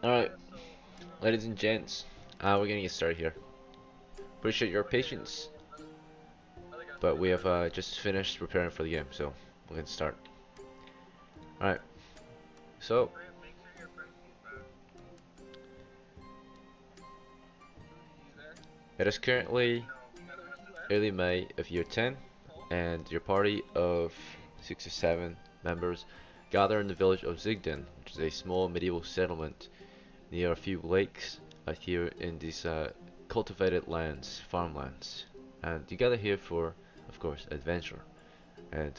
Alright, ladies and gents, we're gonna get started here. Appreciate your patience, but we have just finished preparing for the game, so we're gonna start. Alright, so it is currently early May of year 10, and your party of 6 or 7 members gather in the village of Zigden, which is a small medieval settlement near a few lakes here in these cultivated lands, farmlands. And you gather here for, of course, adventure. And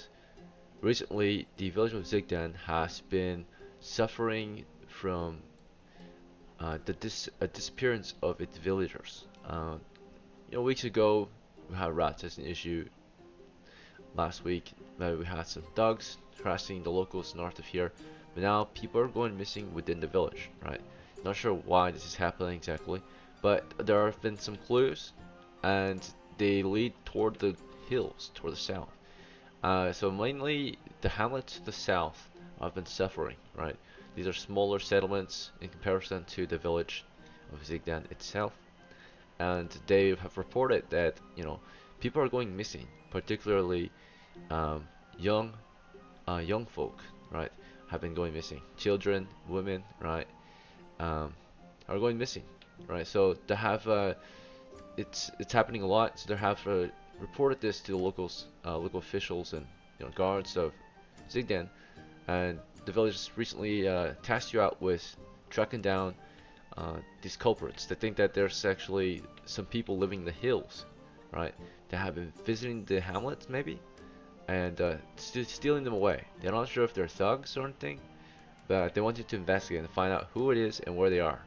recently, the village of Zigdan has been suffering from the disappearance of its villagers. Weeks ago, we had rats as an issue. Last week, we had some dogs harassing the locals north of here. But now, people are going missing within the village, right? Not sure why this is happening exactly, but there have been some clues, and they lead toward the hills, toward the south. So mainly the hamlets to the south have been suffering, right? These are smaller settlements in comparison to the village of Zigdan itself, and they have reported that people are going missing, particularly um, young young folk, right, have been going missing. Children, women, right, um, are going missing, right? So they have it's happening a lot. So they have reported this to the local officials and guards of Zigdan, and the village recently tasked you out with tracking down these culprits. They think that there's actually some people living in the hills, right? That have been visiting the hamlets, maybe, and stealing them away. They're not sure if they're thugs or anything, but they want you to investigate and find out who it is and where they are.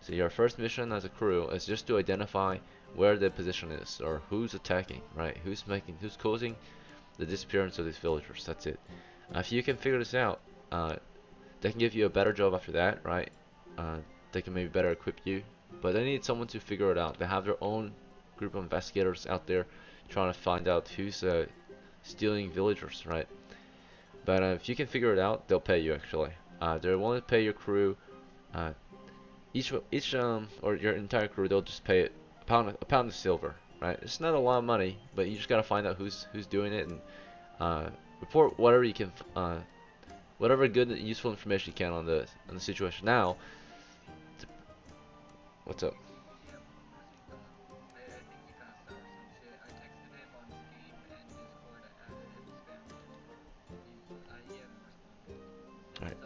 So your first mission as a crew is just to identify where the position is or who's attacking, right? Who's causing the disappearance of these villagers. That's it. If you can figure this out, uh, they can give you a better job after that, right? Uh, they can maybe better equip you, but they need someone to figure it out. They have their own group of investigators out there trying to find out who's stealing villagers, right? But if you can figure it out, they'll pay you actually. They're willing to pay your crew, uh, each or your entire crew. They'll just pay it a pound of silver, right? It's not a lot of money, but you just gotta find out who's doing it and report whatever you can, whatever good and useful information you can on the situation. Now, what's up? All right,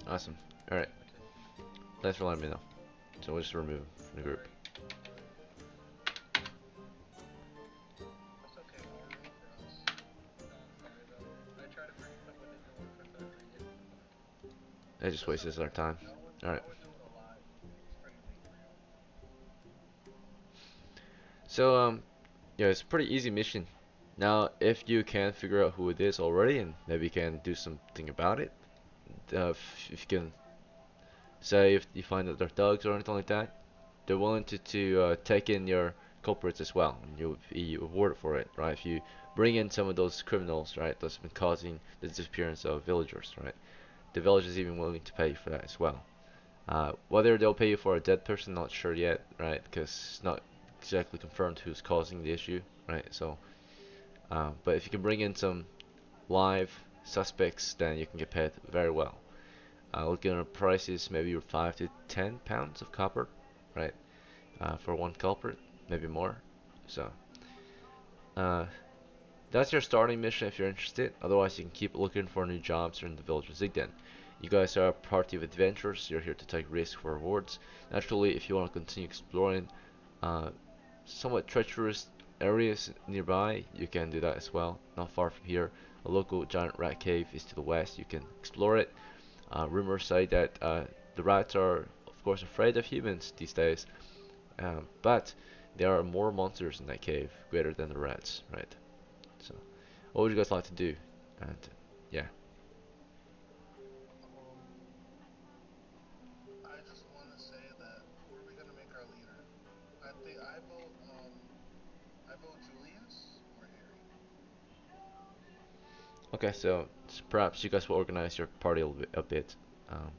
awesome. All right, thanks for letting me know. So we'll just remove him from the group. That just wastes our time. All right. So yeah, it's a pretty easy mission. Now, if you can figure out who it is already, and maybe you can do something about it, if you can say if you find that they're thugs or anything like that, they're willing to take in your culprits as well, and you'll be rewarded for it, right? If you bring in some of those criminals, right, that's been causing the disappearance of villagers, right? The village is even willing to pay for that as well. Whether they'll pay you for a dead person, not sure yet, right? Because it's not exactly confirmed who's causing the issue, right? So, but if you can bring in some live suspects, then you can get paid very well. Looking at prices, maybe 5 to 10 pounds of copper, right? For one culprit, maybe more. So, uh, that's your starting mission if you're interested. Otherwise, you can keep looking for new jobs in the village of Zigden. You guys are a party of adventurers. You're here to take risks for rewards. Naturally, if you want to continue exploring uh, somewhat treacherous areas nearby, you can do that as well. Not far from here, a local giant rat cave is to the west. You can explore it. Rumors say that the rats are, of course, afraid of humans these days, but there are more monsters in that cave, greater than the rats, right? So, what would you guys like to do? And yeah, okay. So So perhaps you guys will organize your party a bit. Um,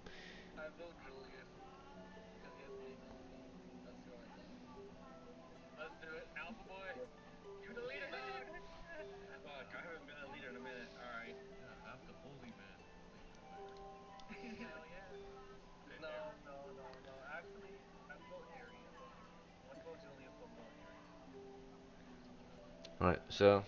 Alright, so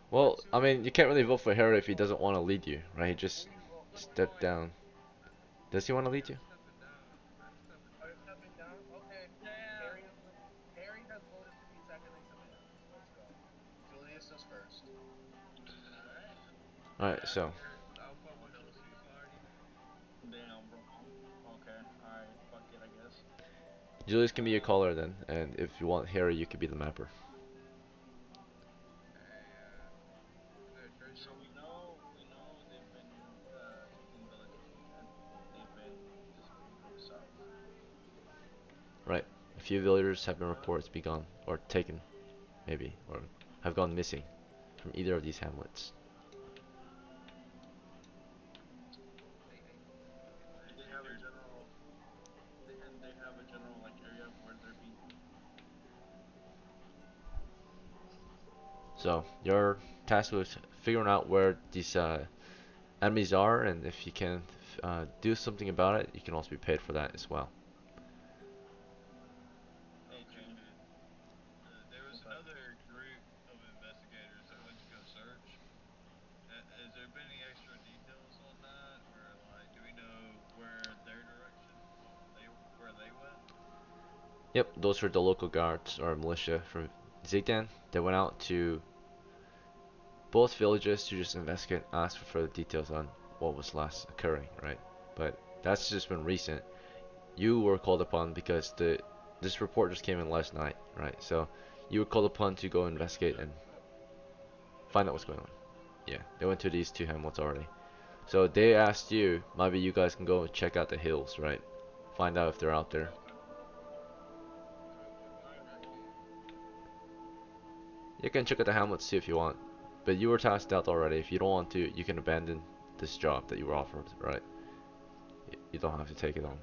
well, I mean, you can't really vote for Harry if he doesn't want to lead you, right? He just stepped down. Does he want to lead you? Alright, so Julius can be your caller then, and if you want Harry, you could be the mapper. Right. A few villagers have been reported to be gone, or taken, maybe, or have gone missing from either of these hamlets. So you're tasked with figuring out where these enemies are, and if you can do something about it, you can also be paid for that as well. Yep, those are the local guards or militia from Zigdan. They went out to both villages to just investigate, ask for further details on what was last occurring, right? But that's just been recent. You were called upon because the this report just came in last night, right? So you were called upon to go investigate and find out what's going on. Yeah, they went to these two hamlets already. So they asked you, maybe you guys can go and check out the hills, right? Find out if they're out there. You can check out the hamlets too if you want, but you were tasked out already. If you don't want to, you can abandon this job that you were offered, right? You don't have to take it on.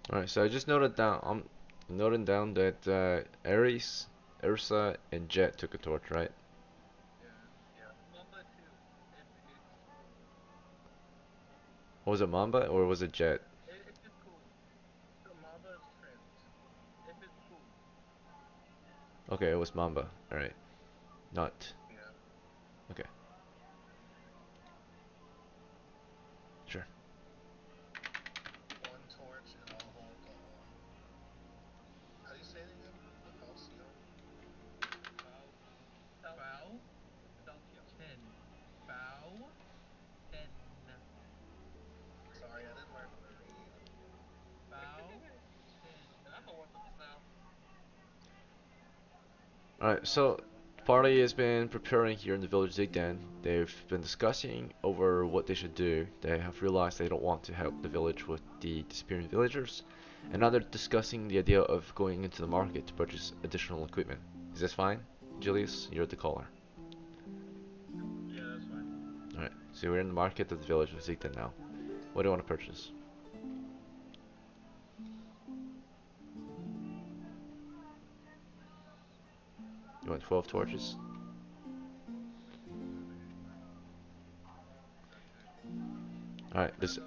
Alright, so I just noted down. I'm noting down that Ares, Ursa, and Jet took a torch, right? Was it Mamba or was it Jet? Okay, it was Mamba. Alright, not. Okay, sure. Alright, so the party has been preparing here in the village Zigdan. They've been discussing over what they should do. They have realized they don't want to help the village with the disappearing villagers. And now they're discussing the idea of going into the market to purchase additional equipment. Is this fine? Julius, you're the caller. Alright, so we're in the market of the village of Zigdan now. What do you want to purchase? You want 12 torches? Alright, this.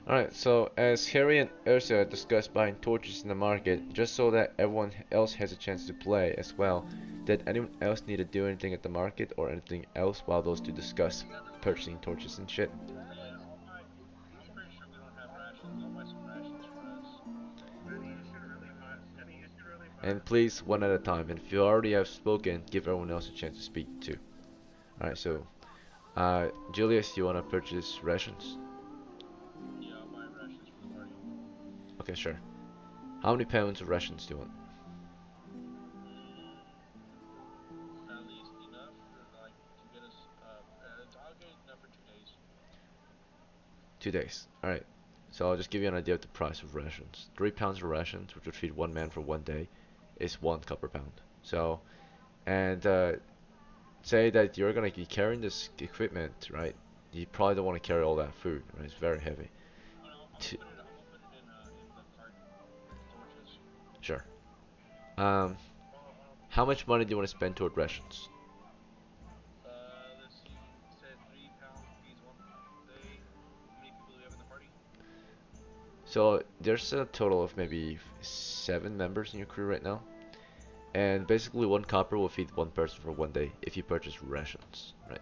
Alright, so as Harry and Ursa discussed buying torches in the market, just so that everyone else has a chance to play as well, did anyone else need to do anything at the market or anything else while those two discuss purchasing torches and shit? And please, one at a time, and if you already have spoken, give everyone else a chance to speak too. Alright, so, Julius, you want to purchase rations? Okay, sure. How many pounds of rations do you want? 2 days. Alright. So I'll just give you an idea of the price of rations. 3 pounds of rations, which would feed one man for 1 day, is 1 copper pound. So, and say that you're gonna be carrying this equipment, right? You probably don't want to carry all that food, right? It's very heavy. T Sure. Um, how much money do you want to spend toward rations? So there's a total of maybe 7 members in your crew right now. And basically 1 copper will feed one person for 1 day if you purchase rations, right?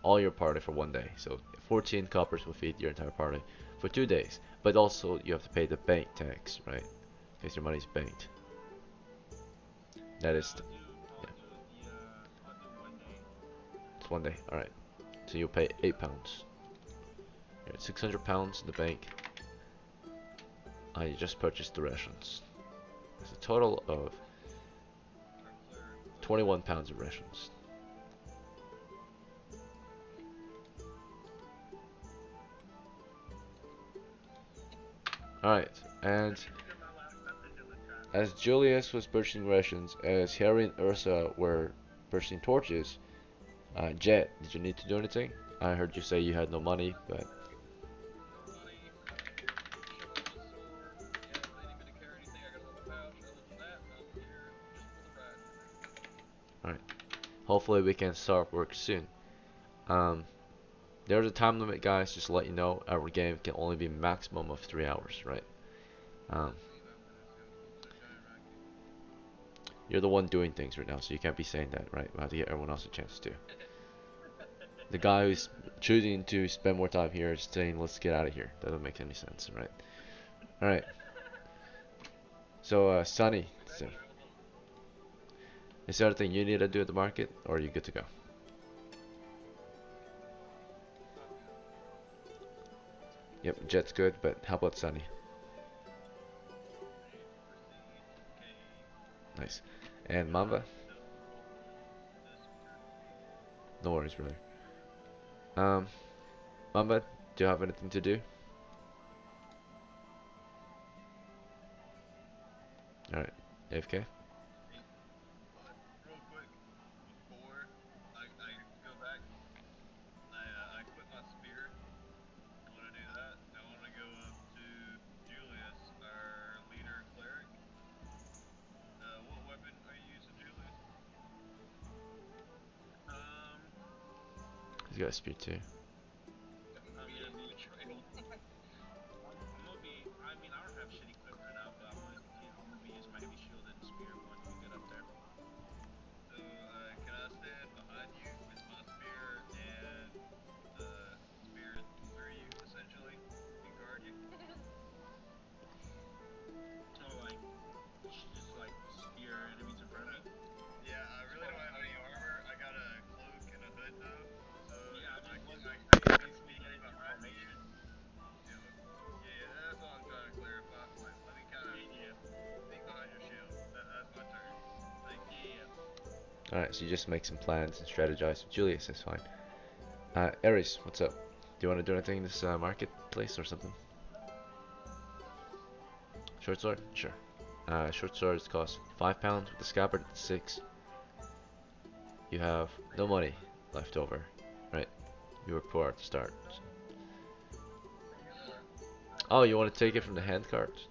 All your party for 1 day. So 14 coppers will feed your entire party for 2 days. But also you have to pay the bank tax, right? Because your money's banked. That is, yeah, it's 1 day. All right. So you'll pay 8 pounds. You're at 600 pounds in the bank. I just purchased the rations. It's a total of 21 pounds of rations. Alright, and as Julius was purchasing rations, as Harry and Ursa were purchasing torches, Jet, did you need to do anything? I heard you say you had no money, but alright. Hopefully we can start work soon. Um, there's a time limit, guys, just to let you know. Our game can only be maximum of 3 hours, right? Um, you're the one doing things right now, so you can't be saying that, right? We have to give everyone else a chance to. The guy who's choosing to spend more time here is saying, let's get out of here. That doesn't make any sense, right? Alright, so Sunny, is there anything you need to do at the market, or are you good to go? Yep, Jet's good, but how about Sunny? Nice. And Mamba? No worries, brother. Um, Mamba, do you have anything to do? Alright, AFK? He's got a spear too. Alright, so you just make some plans and strategize with Julius, that's fine. Ares, what's up? Do you want to do anything in this marketplace or something? Short sword? Sure. Short swords cost £5 with the scabbard at 6. You have no money left over, right? You were poor at the start. So. Oh, you want to take it from the hand cards?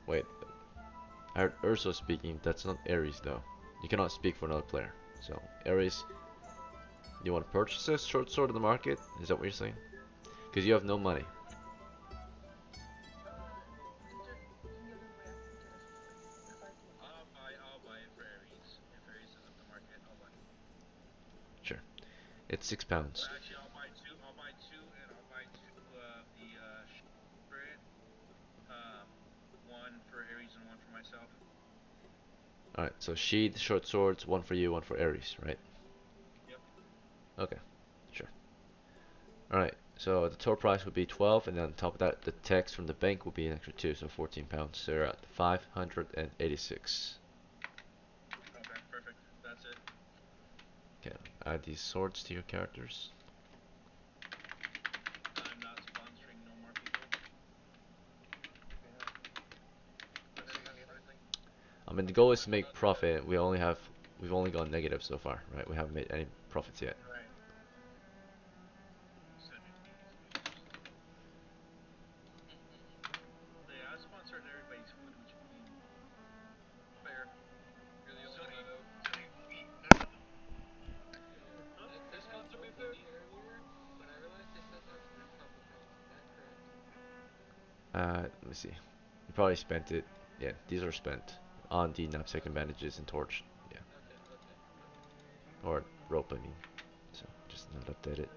Wait, I heard Urso speaking. That's not Ares though. You cannot speak for another player. So Ares, you want to purchase a short sword in the market? Is that what you're saying? Because you have no money. Sure. It's £6. Alright, so sheath, short swords, one for you, one for Ares, right? Okay, sure. Alright, so the total price would be 12, and then on top of that, the tax from the bank will be an extra 2, so £14. So you're at 586. Okay, add these swords to your characters. I mean, the goal is to make profit. We've only gone negative so far, right? We haven't made any profits yet. Let me see. You probably spent it. Yeah, these are spent on the knapsack bandages and torch. Yeah, or rope, I mean. So just not update it.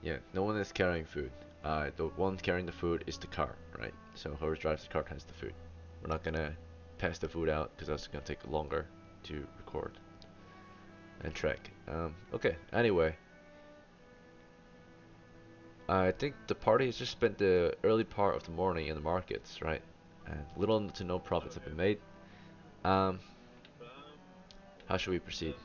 Yeah, no one is carrying food. The one carrying the food is the cart, right? So whoever drives the cart has the food. We're not gonna pass the food out because that's gonna take longer to record and track. Okay. Anyway, I think the party has just spent the early part of the morning in the markets, right? And little to no profits have been made. Um, how should we proceed?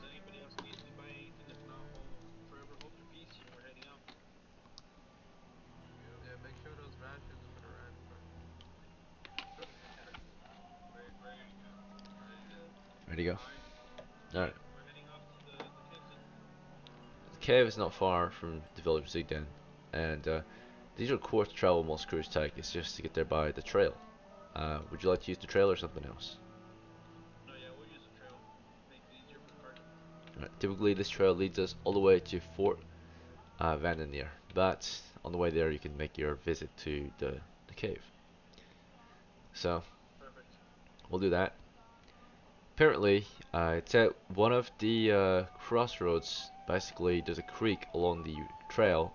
Ready to go? Alright. The cave is not far from the village of Zigdan, and these are core to travel most cruise take. It's just to get there by the trail. Would you like to use the trail or something else? Right. Typically, this trail leads us all the way to Fort Vandenir, but on the way there you can make your visit to the cave. So we'll do that. Apparently, it's at one of the crossroads. Basically, there's a creek along the trail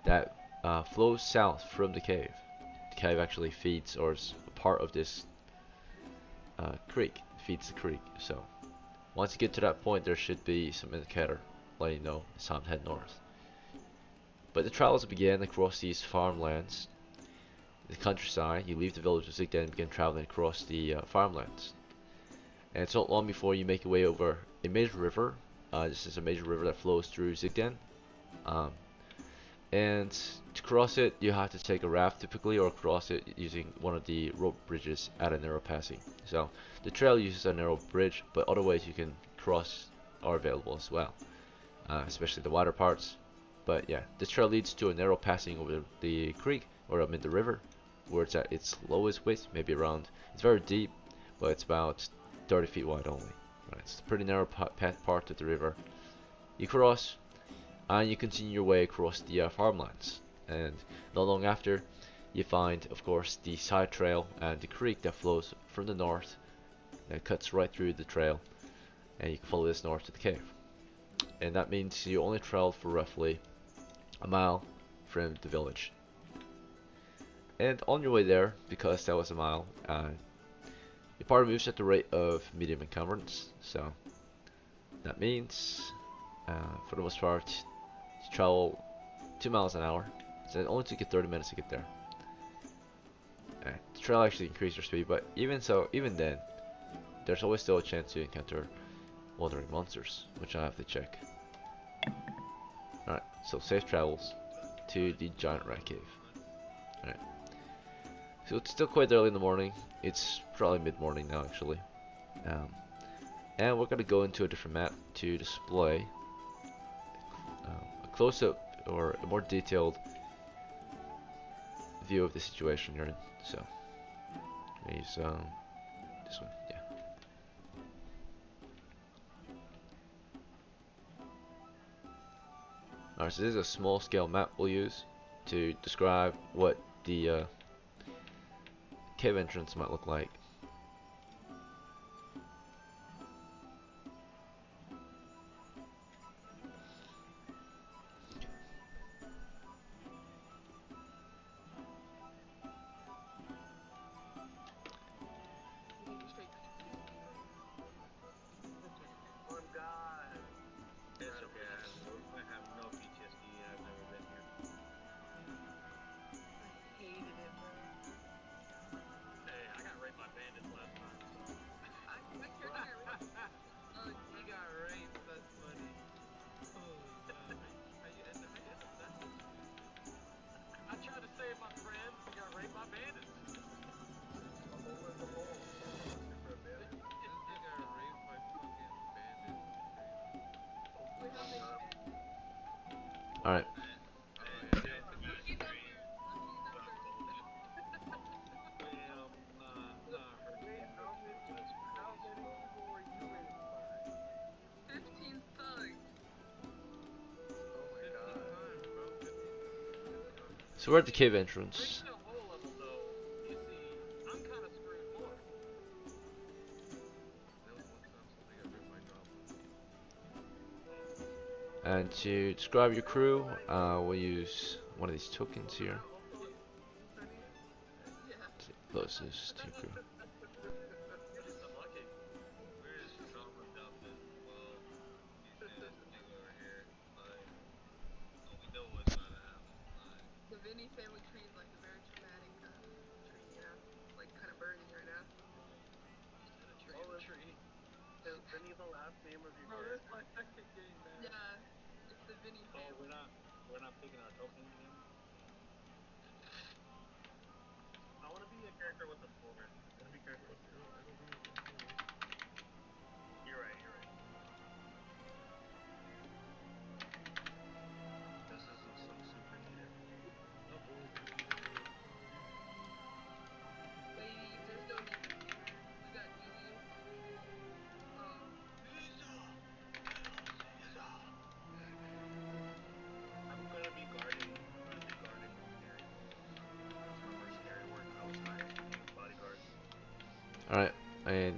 that flows south from the cave. The cave actually feeds, or is a part of this creek, feeds the creek. So once you get to that point, there should be some indicator letting you know it's time to head north. But the travels began across these farmlands, the countryside. You leave the village of Zigdan and begin traveling across the farmlands. And it's not long before you make your way over a major river. This is a major river that flows through Zigdan. And to cross it, you have to take a raft typically, or cross it using one of the rope bridges at a narrow passing. So the trail uses a narrow bridge, but other ways you can cross are available as well, especially the wider parts. But yeah, this trail leads to a narrow passing over the creek, or I mean the river, where it's at its lowest width, maybe around. It's very deep, but it's about 30 feet wide only. Right, it's a pretty narrow part of the river. You cross, and you continue your way across the farmlands. And not long after, you find, of course, the side trail and the creek that flows from the north, that cuts right through the trail, and you can follow this north to the cave. And that means you only traveled for roughly a mile from the village. And on your way there, because that was a mile, your party moves at the rate of medium encumbrance. So that means, for the most part, you travel 2 miles an hour. So it only took you 30 minutes to get there. The trail actually increased your speed, but even so, even then, there's always still a chance to encounter wandering monsters, which I have to check. Alright, so safe travels to the giant rat cave. Alright. So it's still quite early in the morning. It's probably mid-morning now, actually. And we're gonna go into a different map to display a close-up or a more detailed view of the situation you're in. So, use this one, yeah. Alright, so this is a small-scale map we'll use to describe what the cave entrance might look like. Alright. So we're at the cave entrance. And to describe your crew, we'll use one of these tokens here. Closest to your crew.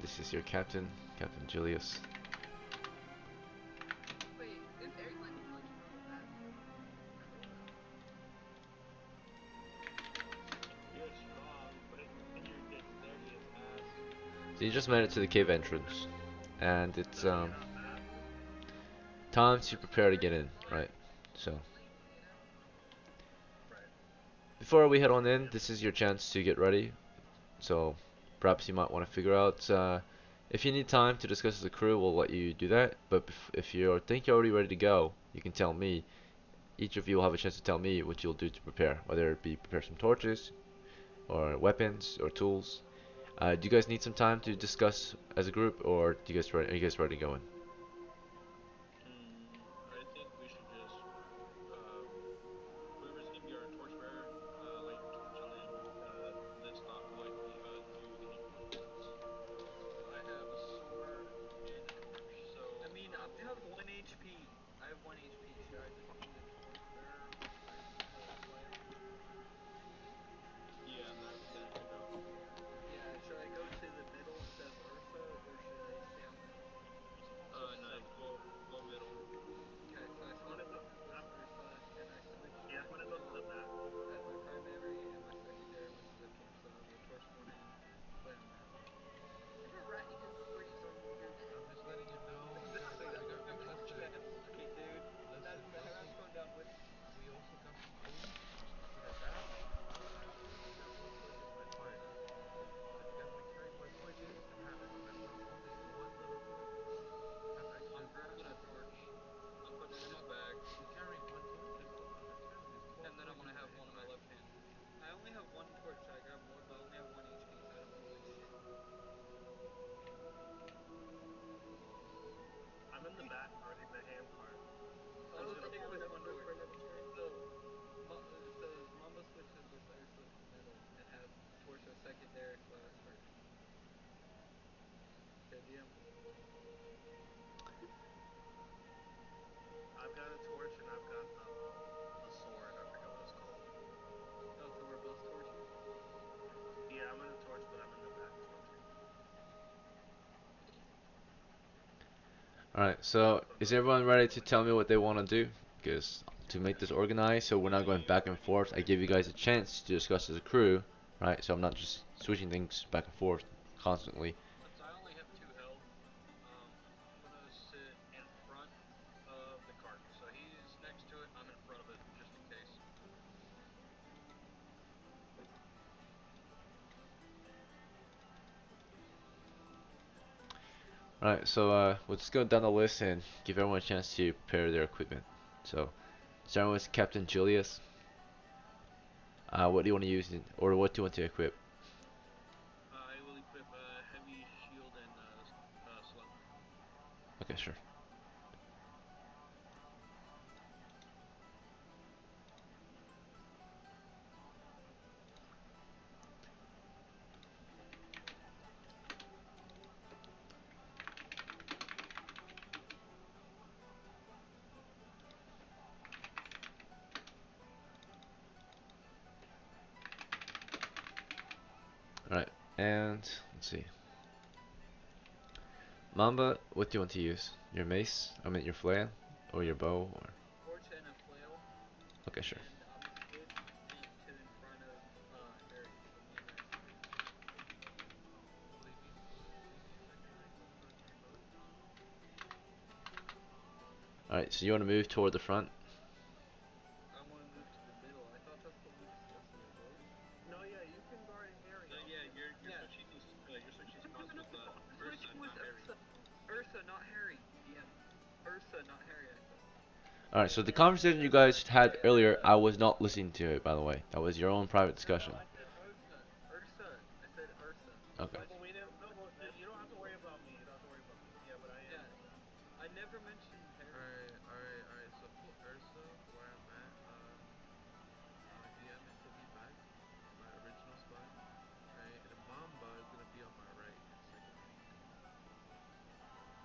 this is your captain, Captain Julius. So you just made it to the cave entrance, and it's time to prepare to get in, right? So before we head on in, this is your chance to get ready. So perhaps you might want to figure out if you need time to discuss as a crew, we'll let you do that. But if you think you're already ready to go, you can tell me. Each of you will have a chance to tell me what you'll do to prepare, whether it be prepare some torches, or weapons, or tools. Do you guys need some time to discuss as a group, or are you guys ready to go in? Alright, so is everyone ready to tell me what they want to do? Because to make this organized, so we're not going back and forth, I give you guys a chance to discuss as a crew, right? So I'm not just switching things back and forth constantly. Alright, so we'll just go down the list and give everyone a chance to prepare their equipment. So, starting with Captain Julius. What do you want to use, or what do you want to equip? Okay, sure. Alright, and let's see. Mamba, what do you want to use? Your mace? I mean your flail? Or your bow? Or okay, sure. Alright, so you want to move toward the front? Alright, so the conversation you guys had earlier, I was not listening to it, by the way. That was your own private discussion. Okay.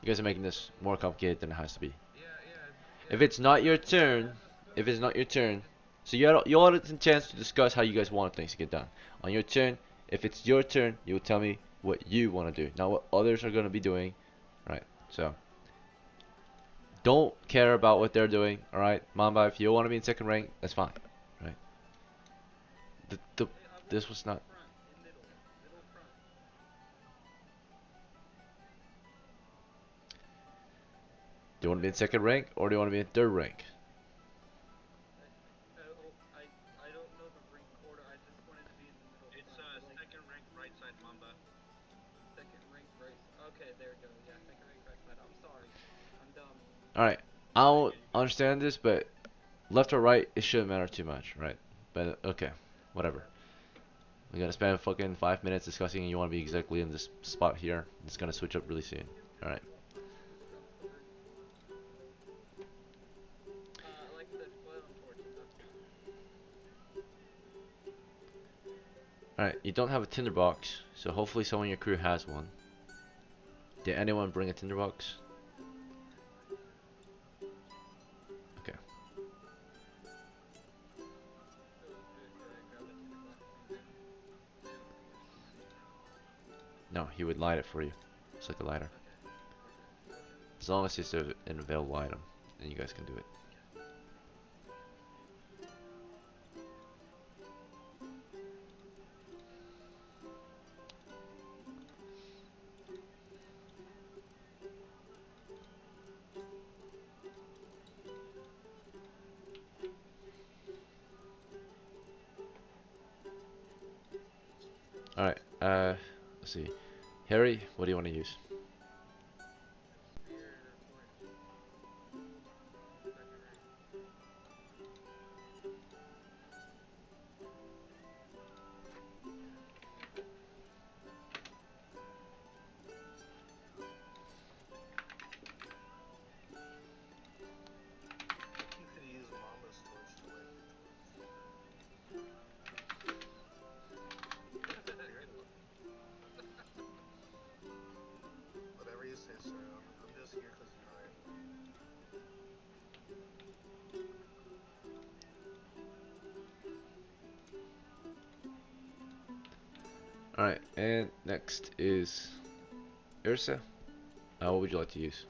You guys are making this more complicated than it has to be. If it's not your turn, so you all had a chance to discuss how you guys want things to get done. On your turn, if it's your turn, you will tell me what you want to do, not what others are going to be doing, right? So don't care about what they're doing, all right, Mamba. If you want to be in second rank, that's fine, right? The this was not. Do you want to be in second rank or do you want to be in third rank? All right, I don't understand this, but left or right, it shouldn't matter too much, right? But okay, whatever. We're gonna spend fucking 5 minutes discussing, and you want to be exactly in this spot here. It's gonna switch up really soon. All right. All right. You don't have a tinderbox, so hopefully someone in your crew has one. Did anyone bring a tinderbox? Okay. No, he would light it for you. It's like a lighter. As long as it's an available item, then you guys can do it. All right. Let's see. Harry, what do you want to use? All right. And next is Ursa. What would you like to use?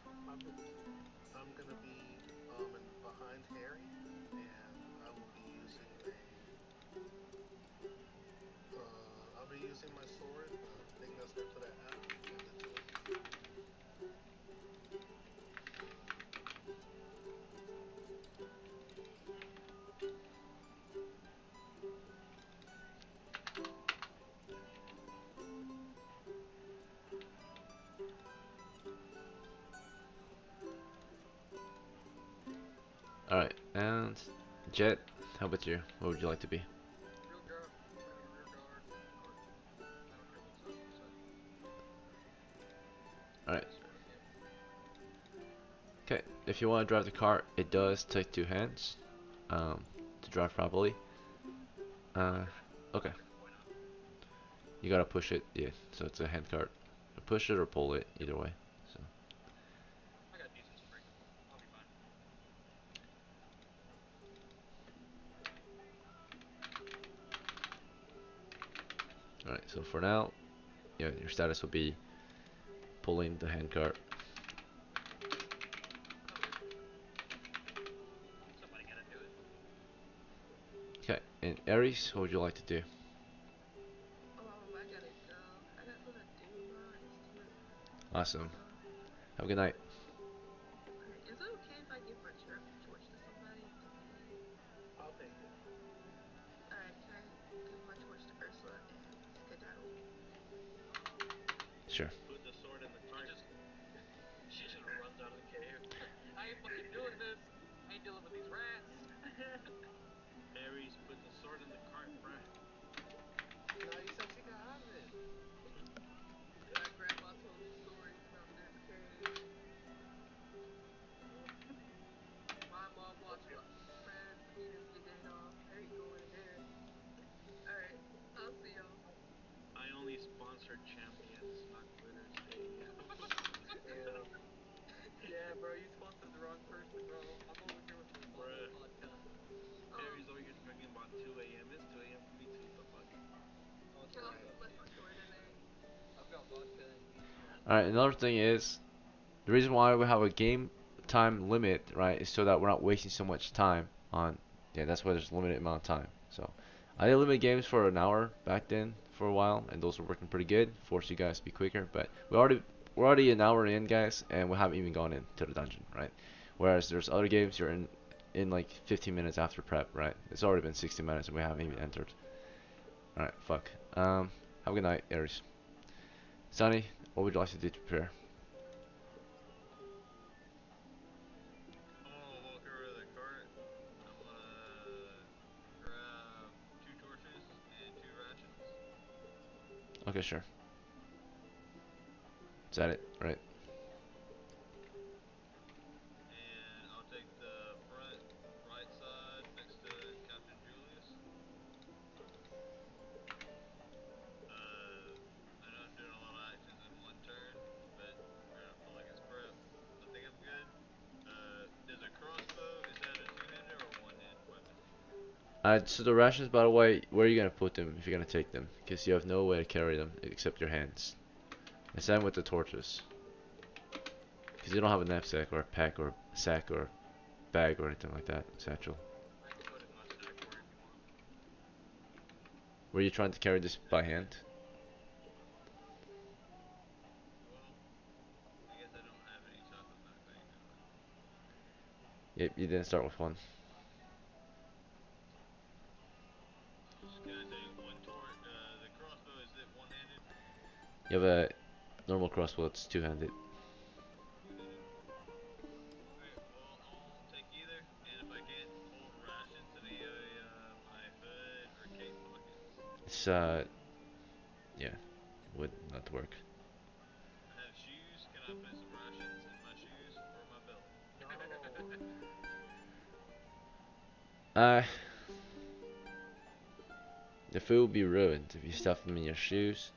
Alright, and Jet, how about you? What would you like to be? Alright, okay. If you want to drive the car, it does take two hands to drive properly. Uh, okay. You gotta push it, yeah, so it's a hand cart. Push it or pull it, either way. So, alright, so for now, yeah, your status will be pulling the hand cart. Okay, and Aries, what would you like to do? Awesome. Have a good night. Sure. Alright, another thing is, the reason why we have a game time limit, right, is so that we're not wasting so much time on, yeah, that's why there's a limited amount of time. So, I did limit games for an hour back then for a while, and those were working pretty good, force you guys to be quicker, but we're already an hour in, guys, and we haven't even gone into the dungeon, right? Whereas there's other games you're in like 15 minutes after prep, right? It's already been 60 minutes and we haven't even entered. Alright, fuck. Have a good night, Aries. Sonny, what would you like to do to prepare? Okay, sure. Is that it? Right. So the rations, by the way, where are you gonna put them if you're gonna take them? Because you have no way to carry them except your hands. And same with the torches. Because you don't have a knapsack or a pack or a sack or bag or anything like that. Satchel. Were you trying to carry this by hand? Yep, you didn't start with one. You have a normal crossbow, it's two-handed. It's yeah, would not work. Uh, the food will be ruined if you stuff them in your shoes.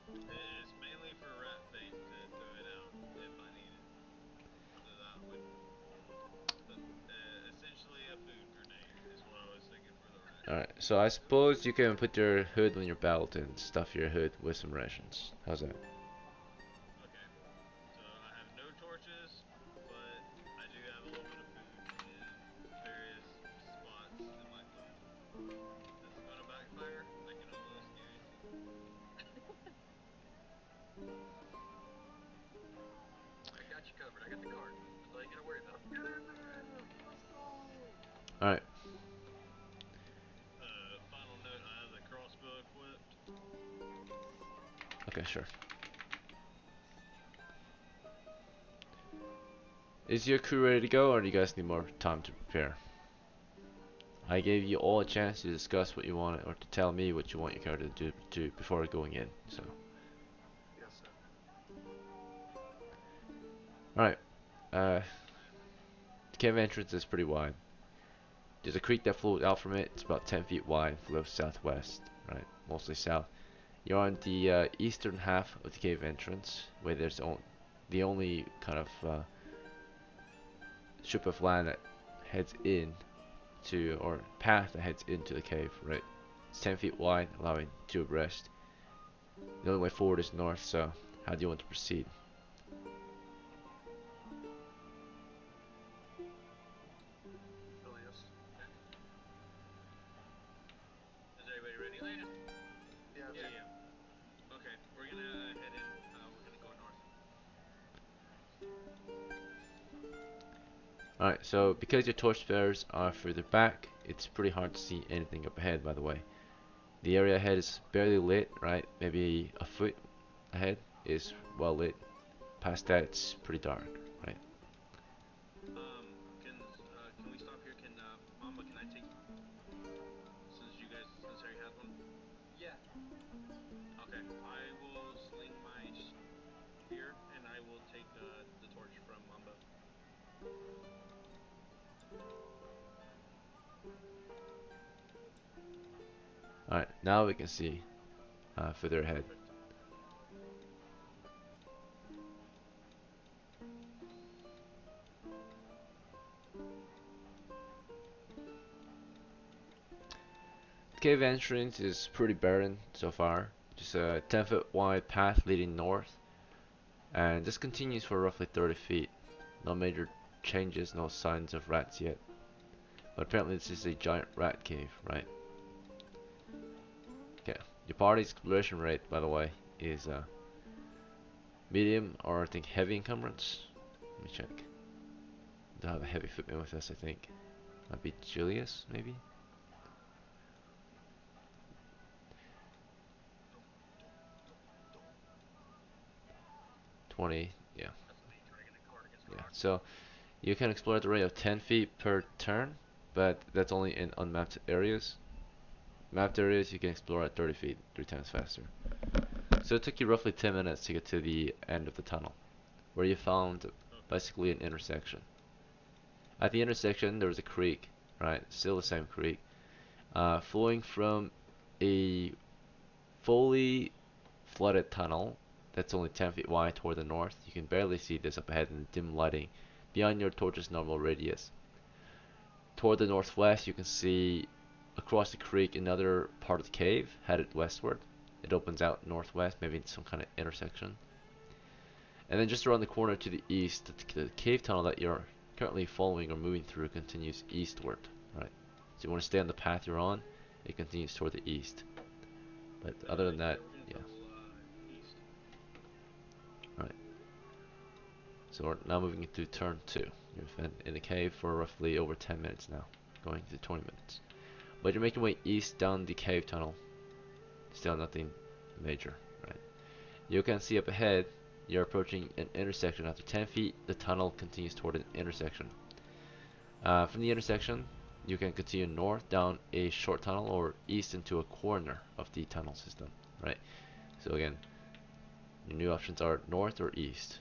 Alright, so I suppose you can put your hood on your belt and stuff your hood with some rations. How's that? Alright. Okay, sure. Is your crew ready to go, or do you guys need more time to prepare? I gave you all a chance to discuss what you want, or to tell me what you want your character to do before going in. So. Alright. The cave entrance is pretty wide. There's a creek that flows out from it. It's about 10 feet wide, flows southwest, right? Mostly south. You're on the eastern half of the cave entrance, where there's the only kind of strip of land that heads in to, or path that heads into the cave, right? It's 10 feet wide, allowing two abreast. The only way forward is north, so how do you want to proceed? Alright, so because your torch bearers are further back, it's pretty hard to see anything up ahead, by the way. The area ahead is barely lit, right? Maybe a foot ahead is well lit. Past that, it's pretty dark, right? Alright, now we can see further ahead. The cave entrance is pretty barren so far. Just a 10-foot wide path leading north. And this continues for roughly 30 feet. No major changes, no signs of rats yet. But apparently this is a giant rat cave, right? Okay. Your party's exploration rate, by the way, is medium or I think heavy encumbrance. Let me check. Don't have a heavy footman with us, I think. Might be Julius, maybe? 20, yeah. Yeah. So you can explore at the rate of 10 feet per turn, but that's only in unmapped areas. Mapped areas you can explore at 30 feet, 3 times faster. So it took you roughly 10 minutes to get to the end of the tunnel, where you found basically an intersection. At the intersection there was a creek, right? Still the same creek, flowing from a fully flooded tunnel that's only 10 feet wide toward the north. You can barely see this up ahead in the dim lighting beyond your torch's normal radius. Toward the northwest, you can see across the creek another part of the cave headed westward. It opens out northwest, maybe in some kind of intersection. And then just around the corner to the east, the cave tunnel that you're currently following or moving through continues eastward, right? So you want to stay on the path you're on, it continues toward the east. But other than that, yeah. Right. So we're now moving into turn 2. You've been in the cave for roughly over 10 minutes now, going to 20 minutes. But you're making your way east down the cave tunnel. Still nothing major, right? You can see up ahead, you're approaching an intersection. After 10 feet, the tunnel continues toward an intersection. From the intersection, you can continue north down a short tunnel or east into a corner of the tunnel system, right? So again, your new options are north or east.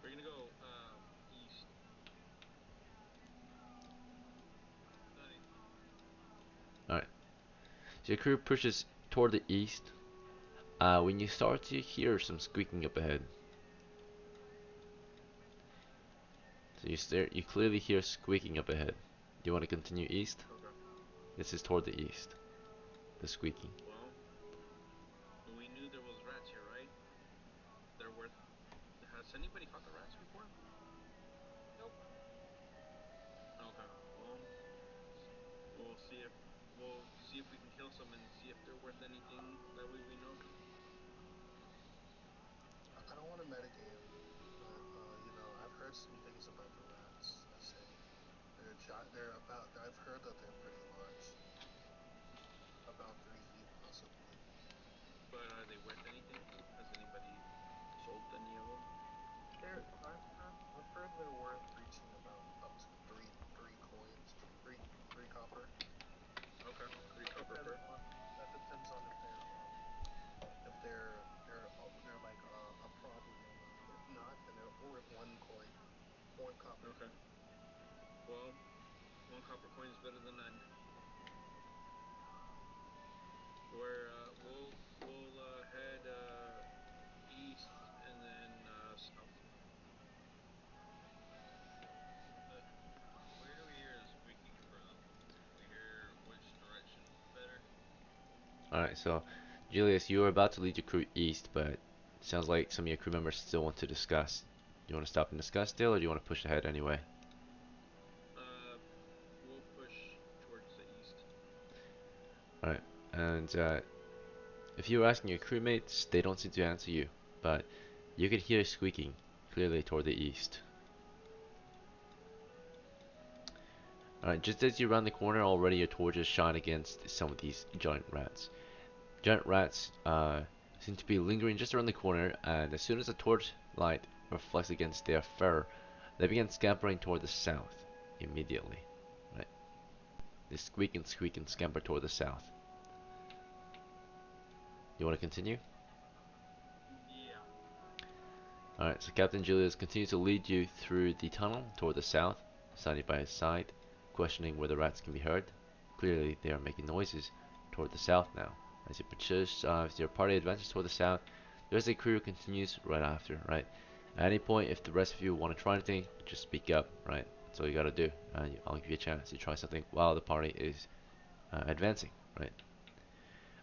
We're gonna go east. Alright, so your crew pushes toward the east. When you start to hear some squeaking up ahead. So you clearly hear squeaking up ahead. Do you want to continue east? Okay. This is toward the east. The squeaking. Well, we knew there was rats here, right? There were. Has anybody fought the rats before? Nope. Okay. Well, we'll see if we can kill some and see if they're worth anything. That way we know. I don't want to metagame, but I've heard some things about the rats. I say they're about. I've heard that they're pretty large, about 3 feet possibly. But are they worth anything? Has anybody sold any of them? I've heard they're worth reaching about up to three coins, three copper. Okay. Three copper Depends per. on that depends on if they're like a problem or not. If not, then they're worth 1 coin, 1 copper. Okay. Well, 1 copper coin is better than none. We'll head east and then south. Where do we hear the squeaking from? We hear which direction better? Alright, so Julius, you were about to lead your crew east, but it sounds like some of your crew members still want to discuss. Do you want to stop and discuss still, or do you want to push ahead anyway? We'll push towards the east. Alright, and if you were asking your crewmates, they don't seem to answer you, but you could hear squeaking clearly toward the east. Alright, just as you round the corner, already your torches shine against some of these giant rats. Giant rats seem to be lingering just around the corner, and as soon as the torch light reflects against their fur, they begin scampering toward the south immediately. Right? They squeak and scamper toward the south. You want to continue? Yeah. Alright, so Captain Julius continues to lead you through the tunnel toward the south, standing by his side, questioning where the rats can be heard. Clearly, they are making noises toward the south now. As your party advances toward the south, there's a crew who continues right after, right? At any point, if the rest of you want to try anything, just speak up, right? That's all you gotta do, and I'll give you a chance to try something while the party is advancing, right?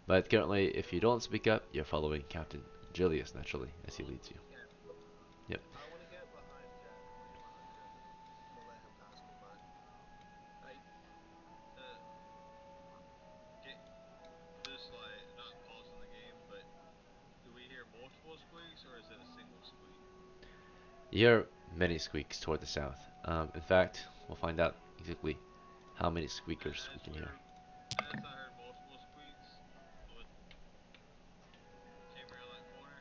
But currently, if you don't speak up, you're following Captain Julius naturally as he leads you. Yeah. Yep. I want to get behind Jet. I'm gonna get behind Jet. I'm gonna let him pass me by. I get just like not pausing the game, but do we hear multiple squeaks or is it a single squeak? You hear many squeaks toward the south. In fact, we'll find out exactly how many squeakers we As can hear. we're as I heard multiple squeaks, I would came around that corner.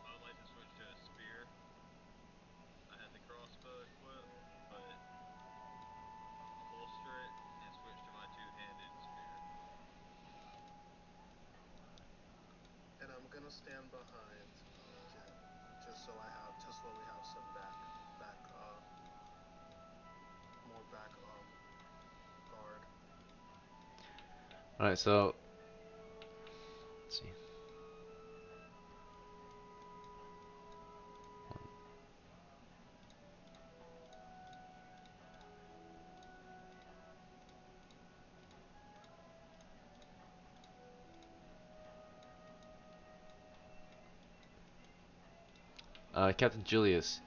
I would like to switch to a spear. I had the crossbow equipped, but holster it and switch to my two-handed spear. And I'm gonna stand behind Jet, just so we have some back, more back, guard. Alright, so let's see. Captain Julius,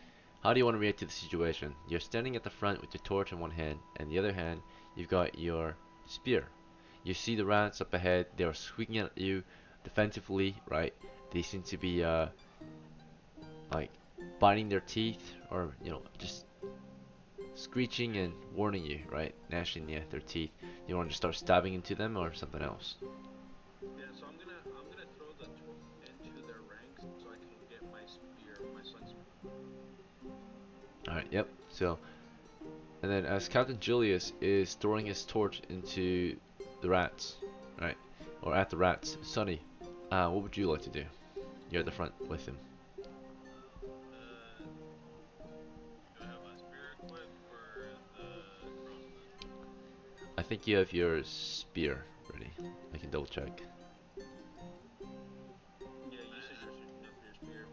how do you want to react to the situation? You're standing at the front with your torch in one hand, and the other hand, you've got your spear. You see the rats up ahead, they are squeaking at you defensively, right? They seem to be, like, biting their teeth, or, just screeching and warning you, right? Gnashing their teeth. You want to just start stabbing into them, or something else? Yeah, so I'm gonna throw the torch into their ranks so I can get my spear, my sun spear. Alright, yep. So, and then as Captain Julius is throwing his torch into the rats, right? Or at the rats, Sonny, what would you like to do? You're at the front with him. Uh, do I have my spear equipped or the crossbow? I think you have your spear ready. I can double check. Yeah, you said your spear.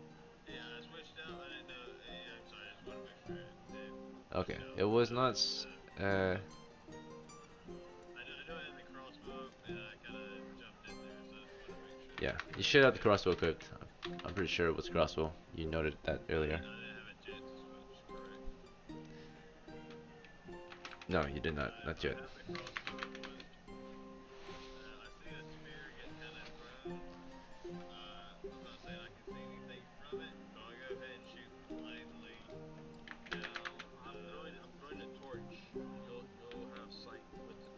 Yeah, I switched out. I didn't know. Yeah, I'm sorry. I just want to make sure it Okay, switched out it was the not. Uh, I know I had the crossbow and I kind of jumped in there, so I just want to make sure yeah, that you it should was have the good. crossbow equipped. I'm pretty sure it was crossbow. You noted that earlier. I didn't have a jet to switch, correct? No, you did not. So Not I yet. have the crossbow equipped. I see the spear get kind of thrown. I'm not saying I can see anything from it, but I'll go ahead and shoot blindly. Now I'm throwing a torch. You'll have sight with the.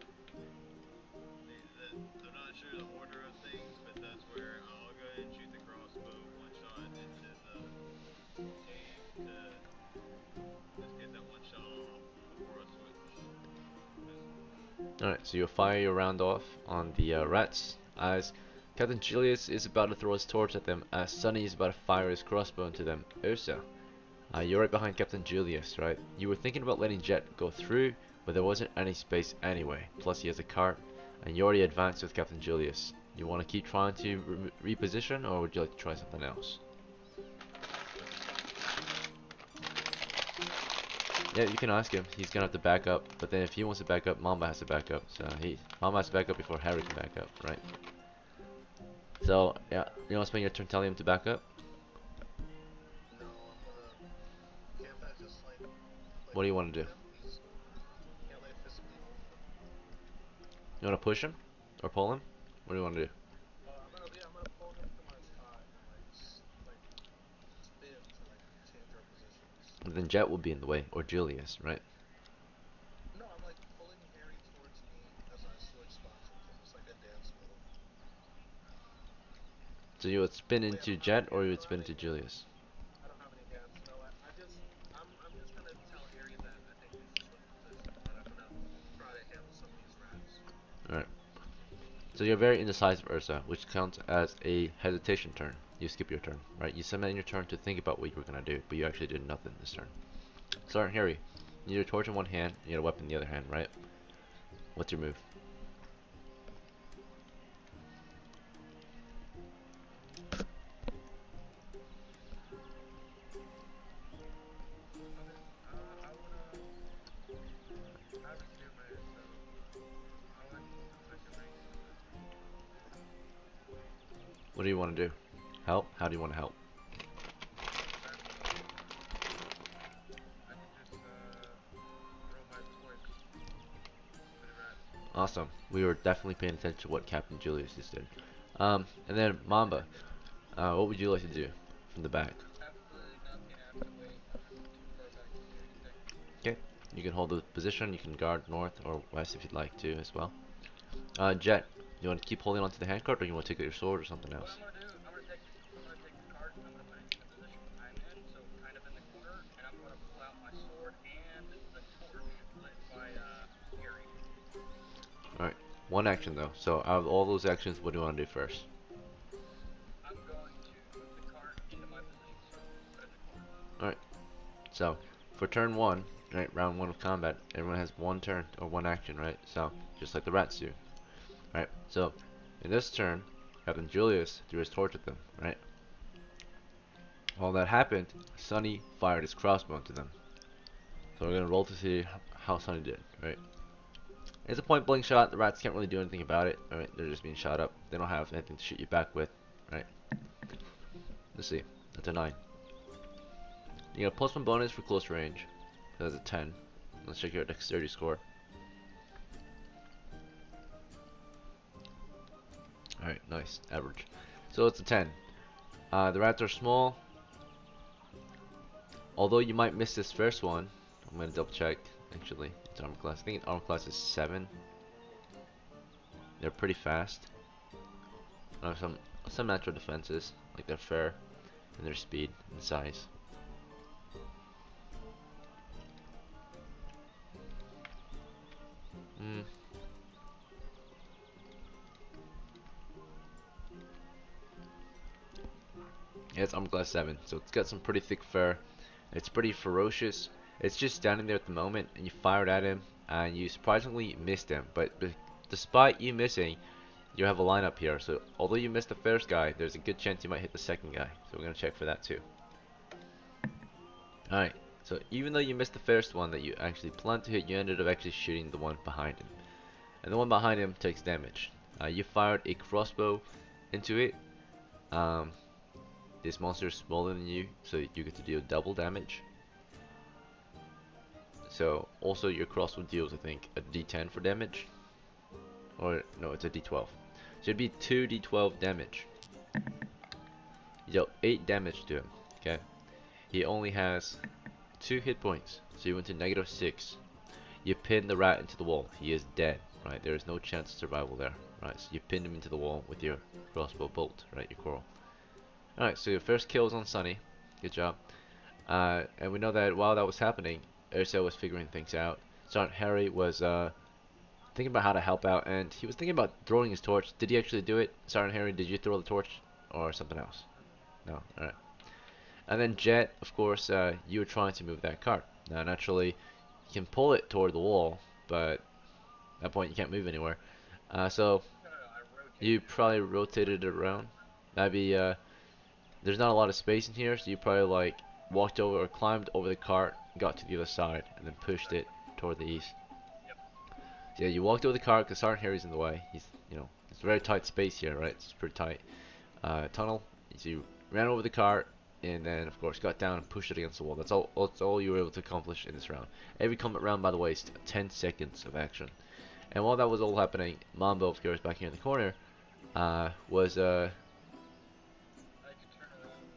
I'm not sure the order of things, but that's where I'll go ahead and shoot the crossbow one shot into the cave to just get that one shot off before I switch to pistol. Alright, so you'll fire your round off on the rats as Captain Julius is about to throw his torch at them, as Sonny is about to fire his crossbow into them. Ursa, you're right behind Captain Julius, right? You were thinking about letting Jet go through, but there wasn't any space anyway. Plus, he has a cart, and you already advanced with Captain Julius. You want to keep trying to reposition, or would you like to try something else? Yeah, you can ask him. He's gonna have to back up, but then if he wants to back up, Mamba has to back up. So Mamba has to back up before Harry can back up, right? So yeah, you want to spend your turn telling him to back up? No, I'm gonna. Can't I just What do you want move to do? him? Can't I physically move him? You want to push him or pull him? What do you want to do? I'm gonna pull him to my side and spin to change our positions. Then Jet will be in the way, or Julius, right? No, I'm pulling Harry towards me as I switch spots with him. It's like a dance move. So you would spin Wait, into Jet, or you would spin into Julius? I don't have any dance. No, I'm just gonna tell Harry that I think we should switch positions. That I'm gonna try to handle some of these rats. All right. So you're very indecisive, Ursa, which counts as a hesitation turn. You skip your turn, right? You spend your turn to think about what you were gonna do, but you actually did nothing this turn. So Harry, you need a torch in one hand, you need a weapon in the other hand, right? What's your move? Okay. I have a spear in my hand, so I want to use the second range of the. What do you want to do? Help? How do you want to help? I can just throw my torch for the rats. Awesome. We were definitely paying attention to what Captain Julius just did. And then Mamba, what would you like to do from the back? Absolutely nothing. I have to wait. I'm too far back to do anything. Okay. You can hold the position. You can guard north or west if you'd like to as well. Jet, you want to keep holding onto the handcart, or you want to take out your sword or something What else? I'm gonna do, I'm gonna take the cart, I'm gonna put it in the position I'm in, so kind of in the corner, and I'm gonna pull out my sword and the torch lit by Harry. Alright. One action though. So out of all those actions, what do you want to do first? I'm going to move the cart into my position, so put it in the corner. Alright. So for turn one, right, round one of combat, everyone has one turn or one action, right? So just like the rats do. Right. So in this turn, Captain Julius threw his torch at them, right? While that happened, Sonny fired his crossbow into them. So we're gonna roll to see how Sonny did, right? It's a point blank shot. The rats can't really do anything about it. Alright, they're just being shot up. They don't have anything to shoot you back with, right? Let's see. That's a 9. You get a +1 bonus for close range. That's a 10. Let's check your dexterity score. Alright, nice. Average. So it's a 10. The rats are small. Although you might miss this first one. I'm gonna double check. Actually, it's armor class. I think armor class is 7. They're pretty fast. Some natural defenses, like their fur and their speed and size. Yeah, it's armor class 7, so it's got some pretty thick fur. It's pretty ferocious. It's just standing there at the moment, and you fired at him, and you surprisingly missed him. But despite you missing, you have a lineup here. So although you missed the first guy, there's a good chance you might hit the second guy. So we're gonna check for that too. Alright, so even though you missed the first one that you actually planned to hit, you ended up actually shooting the one behind him. And the one behind him takes damage. You fired a crossbow into it. This monster is smaller than you, so you get to deal double damage. So also your crossbow deals, I think, a d10 for damage. Or no, it's a d12. So it'd be 2 d12 damage. You dealt 8 damage to him. Okay. He only has 2 hit points, so you went to -6. You pinned the rat into the wall. He is dead. Right. There is no chance of survival there. Right. So you pinned him into the wall with your crossbow bolt. Right. Your coral. Alright, so your first kill is on Sunny. Good job. And we know that while that was happening, Ursa was figuring things out. Sergeant Harry was thinking about how to help out, and he was thinking about throwing his torch. Did he actually do it? Sergeant Harry, did you throw the torch? Or something else? No? Alright. And then Jet, of course, you were trying to move that cart. Now, naturally, you can pull it toward the wall, but at that point you can't move anywhere. So, you probably rotated it around. Maybe, there's not a lot of space in here, so you probably like walked over or climbed over the cart, got to the other side, and then pushed it toward the east. Yep. So yeah, you walked over the cart because Sergeant Harry's in the way. He's, it's a very tight space here, right? It's pretty tight tunnel. So you ran over the cart, and then of course got down and pushed it against the wall. That's all. That's all you were able to accomplish in this round. Every combat round, by the way, is 10 seconds of action. And while that was all happening, Mambo, of course, back here in the corner, was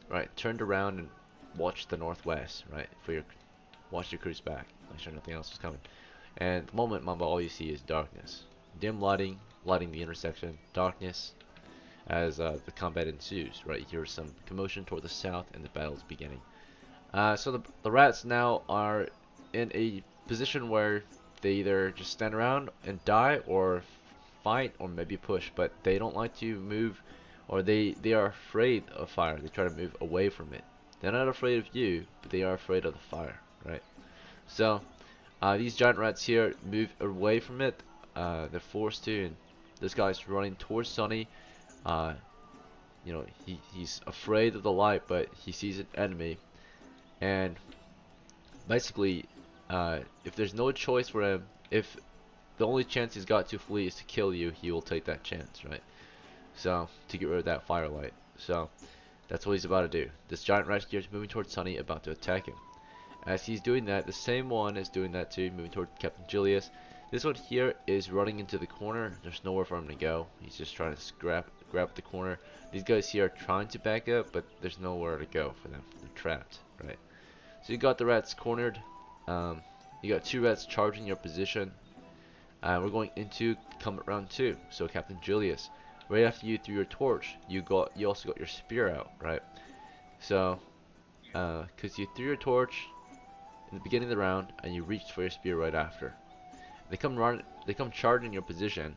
right, turned around and watched the northwest, right, watch your cruise back, make sure nothing else was coming. And at the moment, Mamba, all you see is darkness, dim lighting the intersection, darkness, as the combat ensues, right. You hear some commotion toward the south, and the battle's beginning. So the rats now are in a position where they either just stand around and die, or fight, or maybe push, but they don't like to move, or they are afraid of fire. They try to move away from it. They're not afraid of you, but they are afraid of the fire, right? So these giant rats here move away from it. They're forced to, and this guy's running towards Sonny. He's afraid of the light, but he sees an enemy, and basically, if there's no choice for him, if the only chance he's got to flee is to kill you, he will take that chance, right? So, to get rid of that firelight. So, That's what he's about to do. This giant rat here is moving towards Sunny, about to attack him. As he's doing that, the same one is doing that too, moving toward Captain Julius. This one here is running into the corner. There's nowhere for him to go. He's just trying to grab the corner. These guys here are trying to back up, but there's nowhere to go for them. They're trapped, right? So you got the rats cornered. You got 2 rats charging your position. We're going into combat round 2. So Captain Julius, right after you threw your torch, you also got your spear out, right? So, because you threw your torch in the beginning of the round and you reached for your spear right after. They come charging your position,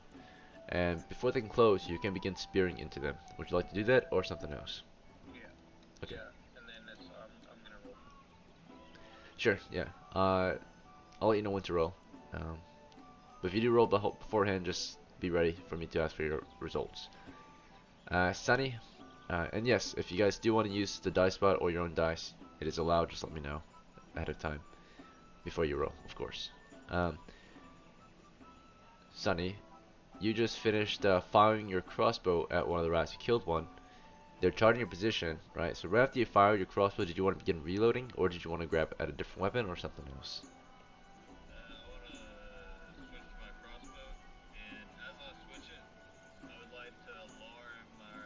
and before they can close, you can begin spearing into them. Would you like to do that or something else? Yeah. Okay. Yeah. And then I'm gonna roll. Sure. Yeah. I'll let you know when to roll. But if you do roll beforehand, just be ready for me to ask for your results. Sunny, and yes, if you guys do want to use the dice spot or your own dice, it is allowed. Just let me know ahead of time before you roll, of course. Sunny, you just finished firing your crossbow at one of the rats. You killed one. They're charging your position, right? So right after you fire your crossbow, did you want to begin reloading, or did you want to grab at a different weapon or something else? I want to switch to my crossbow, and as I switch it, I would like to alarm my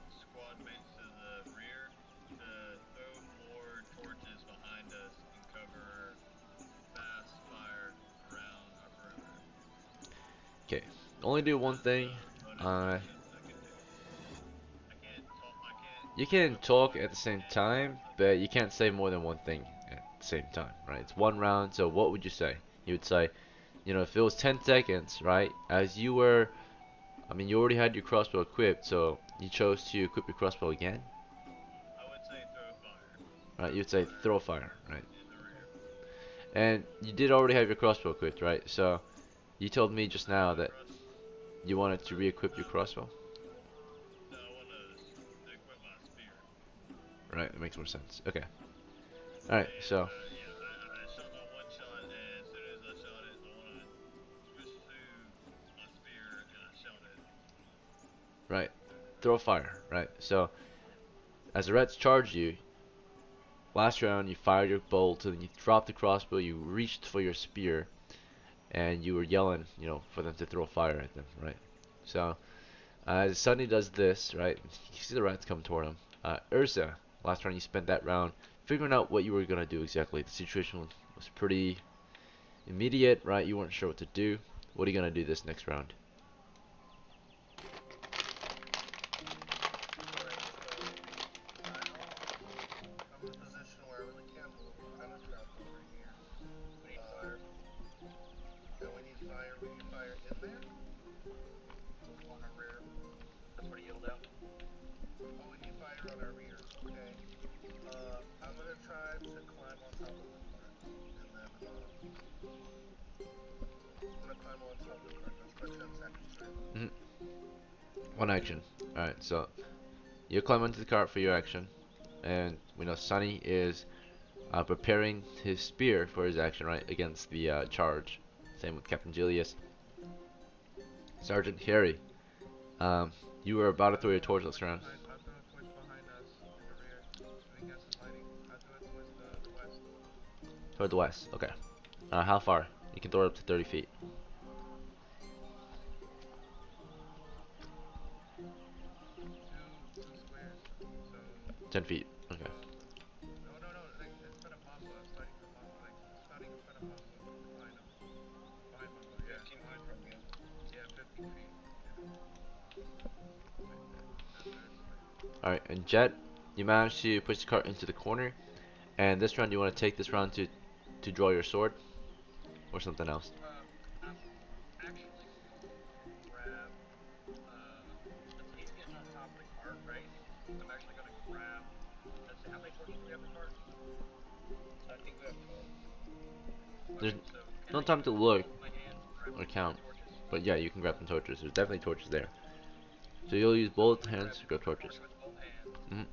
squad mates to the rear to throw more torches behind us and cover fast fire around our perimeter. Okay. Only do one thing. You can talk at the same time, but you can't say more than one thing at the same time, right? It's one round, so what would you say? You would say, you know, if it was 10 seconds, right? As you were, I mean, you already had your crossbow equipped, so you chose to equip your crossbow again? I would say throw fire. Right, you'd say throw fire, right? In the rear. And you did already have your crossbow equipped, right? So, you told me just now that you wanted to re-equip your crossbow. No, I want to equip my spear. Right, it makes more sense. Okay. Alright, so, Yeah, I shot my one shot, and as soon as I shot it, I want to switch to my spear, and I shot it. right, throw fire, right? So, as the rats charge you, last round you fired your bolt, and then you dropped the crossbow, you reached for your spear, and you were yelling, you know, for them to throw fire at them, right? So, as Sunny does this, right, you see the rats come toward him. Ursa, last round you spent that round figuring out what you were gonna do exactly. The situation was pretty immediate, right? You weren't sure what to do. What are you gonna do this next round? I'm in a position where I really can't move. I'm kind of trapped over here. We need fire. And we need fire. We need fire in there? On our rear. That's what he yelled out. Oh, we need fire on our rear. Okay. I'm gonna try to climb on top of the cart. And then, I'm gonna climb on top of the cart. That's my 10 seconds, right? One action. Alright, so you climb onto the cart for your action, and we know Sunny is preparing his spear for his action, right, against the charge. Same with Captain Julius. Sergeant Harry, you were about to throw your torch this round. I throw a torch behind us in the rear. So we get some lighting. I throw it towards the west. Toward the west, okay. How far? You can throw it up to 30 feet. Two squares. So 10 feet, okay. no. Like in front of Papa. Starting from Papa. Like starting in front of Papa. Behind him. Behind Papa. Yeah. 15 feet from you. Yeah, 15 feet. Alright, and Jet, you managed to push the cart into the corner. And this round, you want to take this round to draw your sword? Or something else? I'm actually grab. Since he's getting on top of the cart, right? I'm actually gonna grab. Let's see, how many torches do we have in the cart? I think we have 12. There's So no can I time to look hold my hand, grab or the count. torches? But yeah, you can grab some torches. There's definitely torches there. So you'll use both hands to grab torches. With both hands Mhm.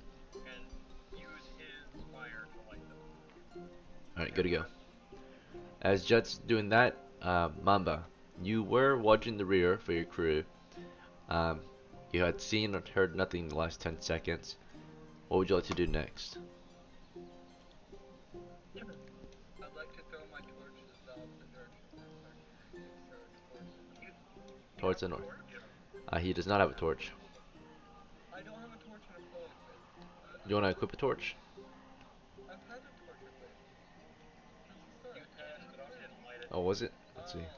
and use his fire to light them. Alright, good to go. As Jet's doing that, Mamba, you were watching the rear for your crew. You had seen or heard nothing in the last 10 seconds. What would you like to do next? I'd like to throw my torch to the opposite direction where it's actually and throw it towards the. Towards the north. Torch? He does not have a torch. I don't have a torch in a flow equip. You want to equip a torch? I've had a torch equipped. You passed it off, you didn't light it. Oh, was it? Let's see. Okay.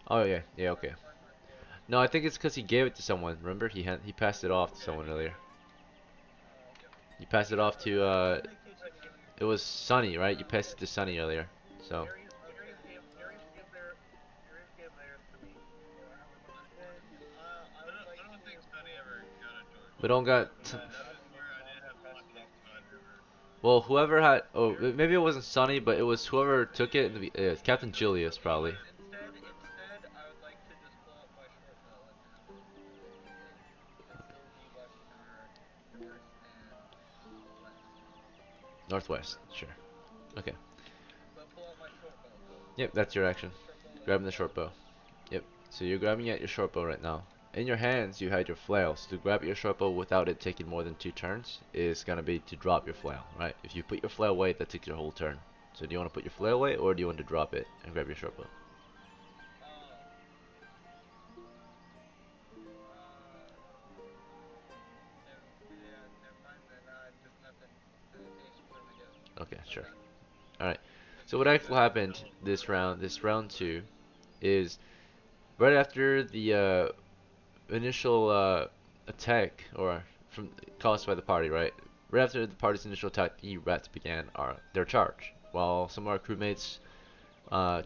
Oh yeah, yeah, okay. Find my torch. No, I think it's because he gave it to someone. Remember, he passed it off to someone earlier. You passed it off to it was Sunny, right? You passed it to Sunny earlier. So Aries gave theirs to me. So I have a bunch of torches. I don't think Sunny ever got a torch. we don't got. That was where I didn't have passed it off to Mud River. Well, whoever had. Oh, maybe it wasn't Sunny, but it was whoever took it. Captain Julius probably. Instead, I would like to just pull out my short bow and have it. It's still be watching our north and west. Northwest, sure. Okay. But pull out my short bow. Yep, that's your action. Short bow Grabbing the short bow. Yep. So you're grabbing at your short bow right now. In your hands, you had your flail. So to grab at your short bow without it taking more than 2 turns is gonna be to drop your flail, right? If you put your flail away, that takes your whole turn. So do you want to put your flail away, or do you want to drop it and grab your short bow? Never mind then. Just nothing. Taste for me to. Okay, sure. Alright. So what actually happened this round 2, is right after the initial attack, or from caused by the party, right? Right after the party's initial attack, the rats began their charge, while some of our crewmates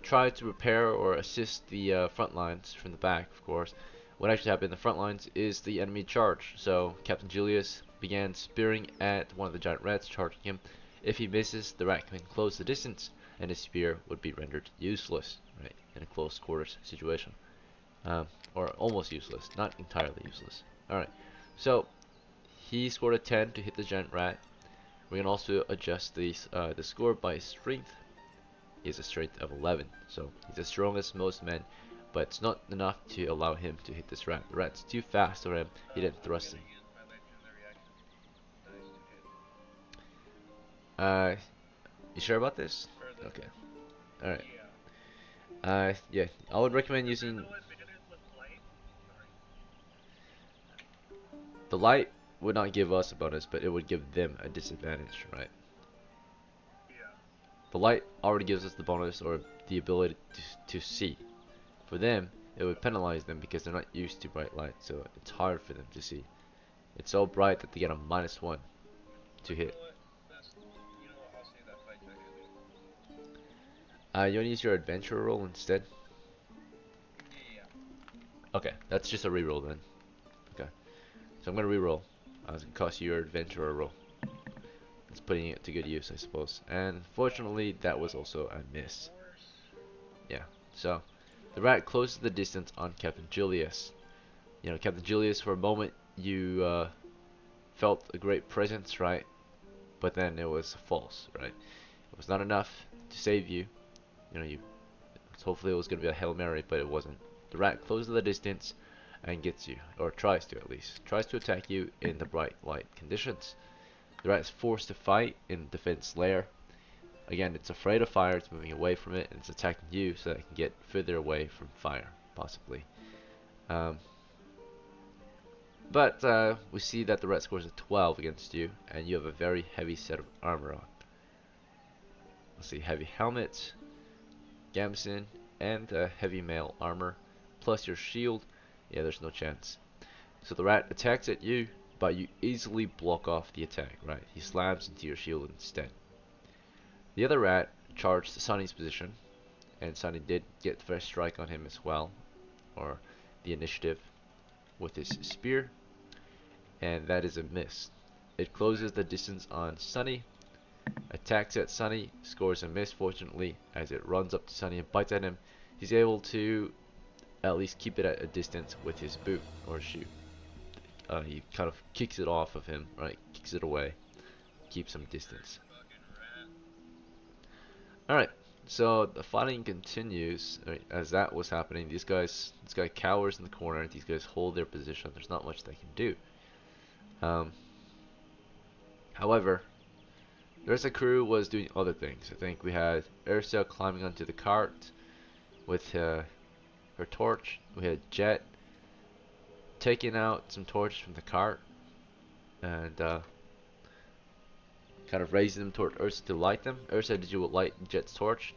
tried to repair or assist the front lines from the back, of course. What actually happened in the front lines is the enemy charge. So Captain Julius began spearing at one of the giant rats, charging him. If he misses, the rat can close the distance, and his spear would be rendered useless, right, in a close quarters situation. Or almost useless, not entirely useless. Alright, so he scored a 10 to hit the giant rat. We can also adjust the score by strength. He has a strength of 11, so he's as strong as most men, but it's not enough to allow him to hit this rat. The rat's too fast for him. He didn't thrust him. You sure about this? Okay. Alright. Yeah, I would recommend using the light. Would not give us a bonus, but it would give them a disadvantage, right? The light already gives us the bonus, or the ability to see. For them, it would penalize them because they're not used to bright light, so it's hard for them to see. It's so bright that they get a -1 to hit. You want to use your adventure roll instead? Okay, that's just a reroll then. Okay, so I'm gonna reroll. It's gonna cost you your adventurer roll. It's putting it to good use, I suppose. And fortunately, that was also a miss. Yeah, so the rat closes the distance on Captain Julius. You know, Captain Julius, for a moment, you felt a great presence, right? But then it was false, right? It was not enough to save you. You know, hopefully it was going to be a Hail Mary, but it wasn't. The rat closes the distance and gets you, or tries to at least. Tries to attack you in the bright light conditions. The rat is forced to fight in defense lair. Again, it's afraid of fire, it's moving away from it, and it's attacking you so that it can get further away from fire, possibly. But we see that the rat scores a 12 against you, and you have a very heavy set of armor on. Let's see, heavy helmet, gambeson, and heavy mail armor, plus your shield. Yeah, there's no chance. So the rat attacks at you, but you easily block off the attack, right? He slams into your shield instead. The other rat charged Sunny's position, and Sunny did get first strike on him as well, or the initiative, with his spear, and that is a miss. It closes the distance on Sunny, attacks at Sunny, scores a miss fortunately, as it runs up to Sunny and bites at him. He's able to at least keep it at a distance with his boot or shoe. He kind of kicks it off of him, right? Kicks it away, keeps some distance. Alright, so the fighting continues. Right, as that was happening, this guy cowers in the corner. These guys hold their position. There's not much they can do. However, the rest of the crew was doing other things. I think we had Ursa climbing onto the cart with her torch. We had Jet taking out some torches from the cart and kind of raising them toward Ursa to light them. Ursa, did you light Jet's torches?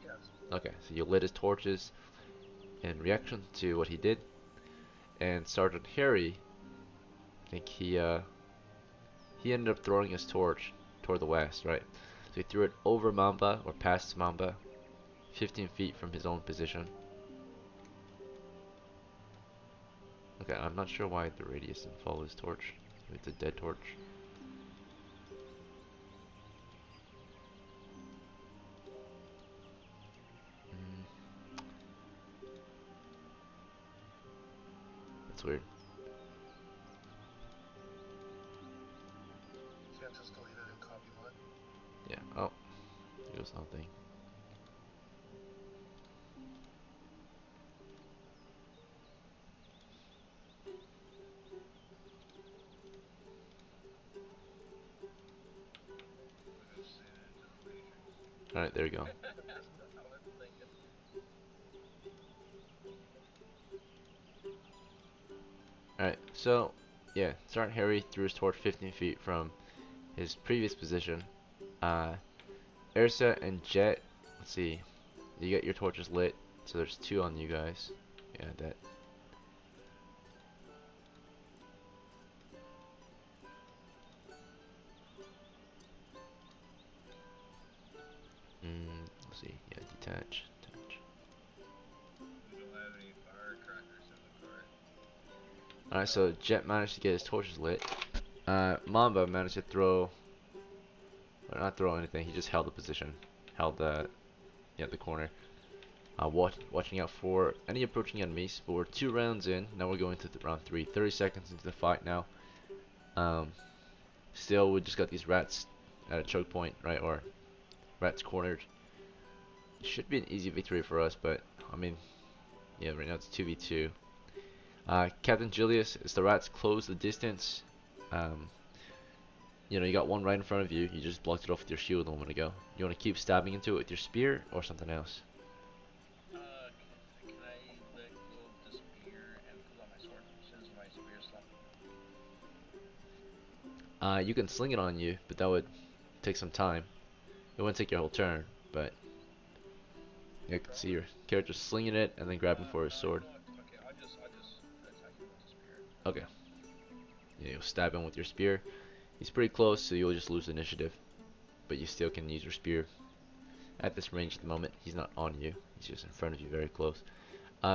Yes. Okay, so you lit his torches in reaction to what he did. And Sergeant Harry, I think he ended up throwing his torch toward the west, right? So he threw it over Mamba or past Mamba, 15 feet from his own position. Okay, I'm not sure why the radius didn't follow his torch. It's a dead torch. That's weird. Can't just delete it and copy mine. Yeah. Oh, here goes something. All right, there you go. That's how I'm thinking. Alright, so, yeah, Sergeant Harry threw his torch 15 feet from his previous position. Ursa and Jet, let's see, you get your torches lit, so there's 2 on you guys. Yeah, that. Let's see, yeah, detach. We don't have any firecrackers in the cart. Alright, so Jet managed to get his torches lit. Mamba managed to throw, or not throw anything, he just held the position. Held the corner. Watching out for any approaching enemies. But we're 2 rounds in. Now we're going to round 3. 30 seconds into the fight now. Still, we just got these rats at a choke point, right? Or rats cornered. It should be an easy victory for us, but I mean, yeah, right now it's 2v2. Captain Julius, as the rats close the distance, you know, you got one right in front of you. You just blocked it off with your shield a moment ago. You want to keep stabbing into it with your spear or something else? Can I let go of the spear and pull out my sword since my spear stopped? You can sling it on you, but that would take some time. It wouldn't take your whole turn, but you can see your character slinging it and then grabbing for his sword. Okay, I'll just attack him with the spear. Okay. Yeah, you'll stab him with your spear. He's pretty close, so you'll just lose initiative. But you still can use your spear. At this range at the moment, he's not on you. He's just in front of you, very close.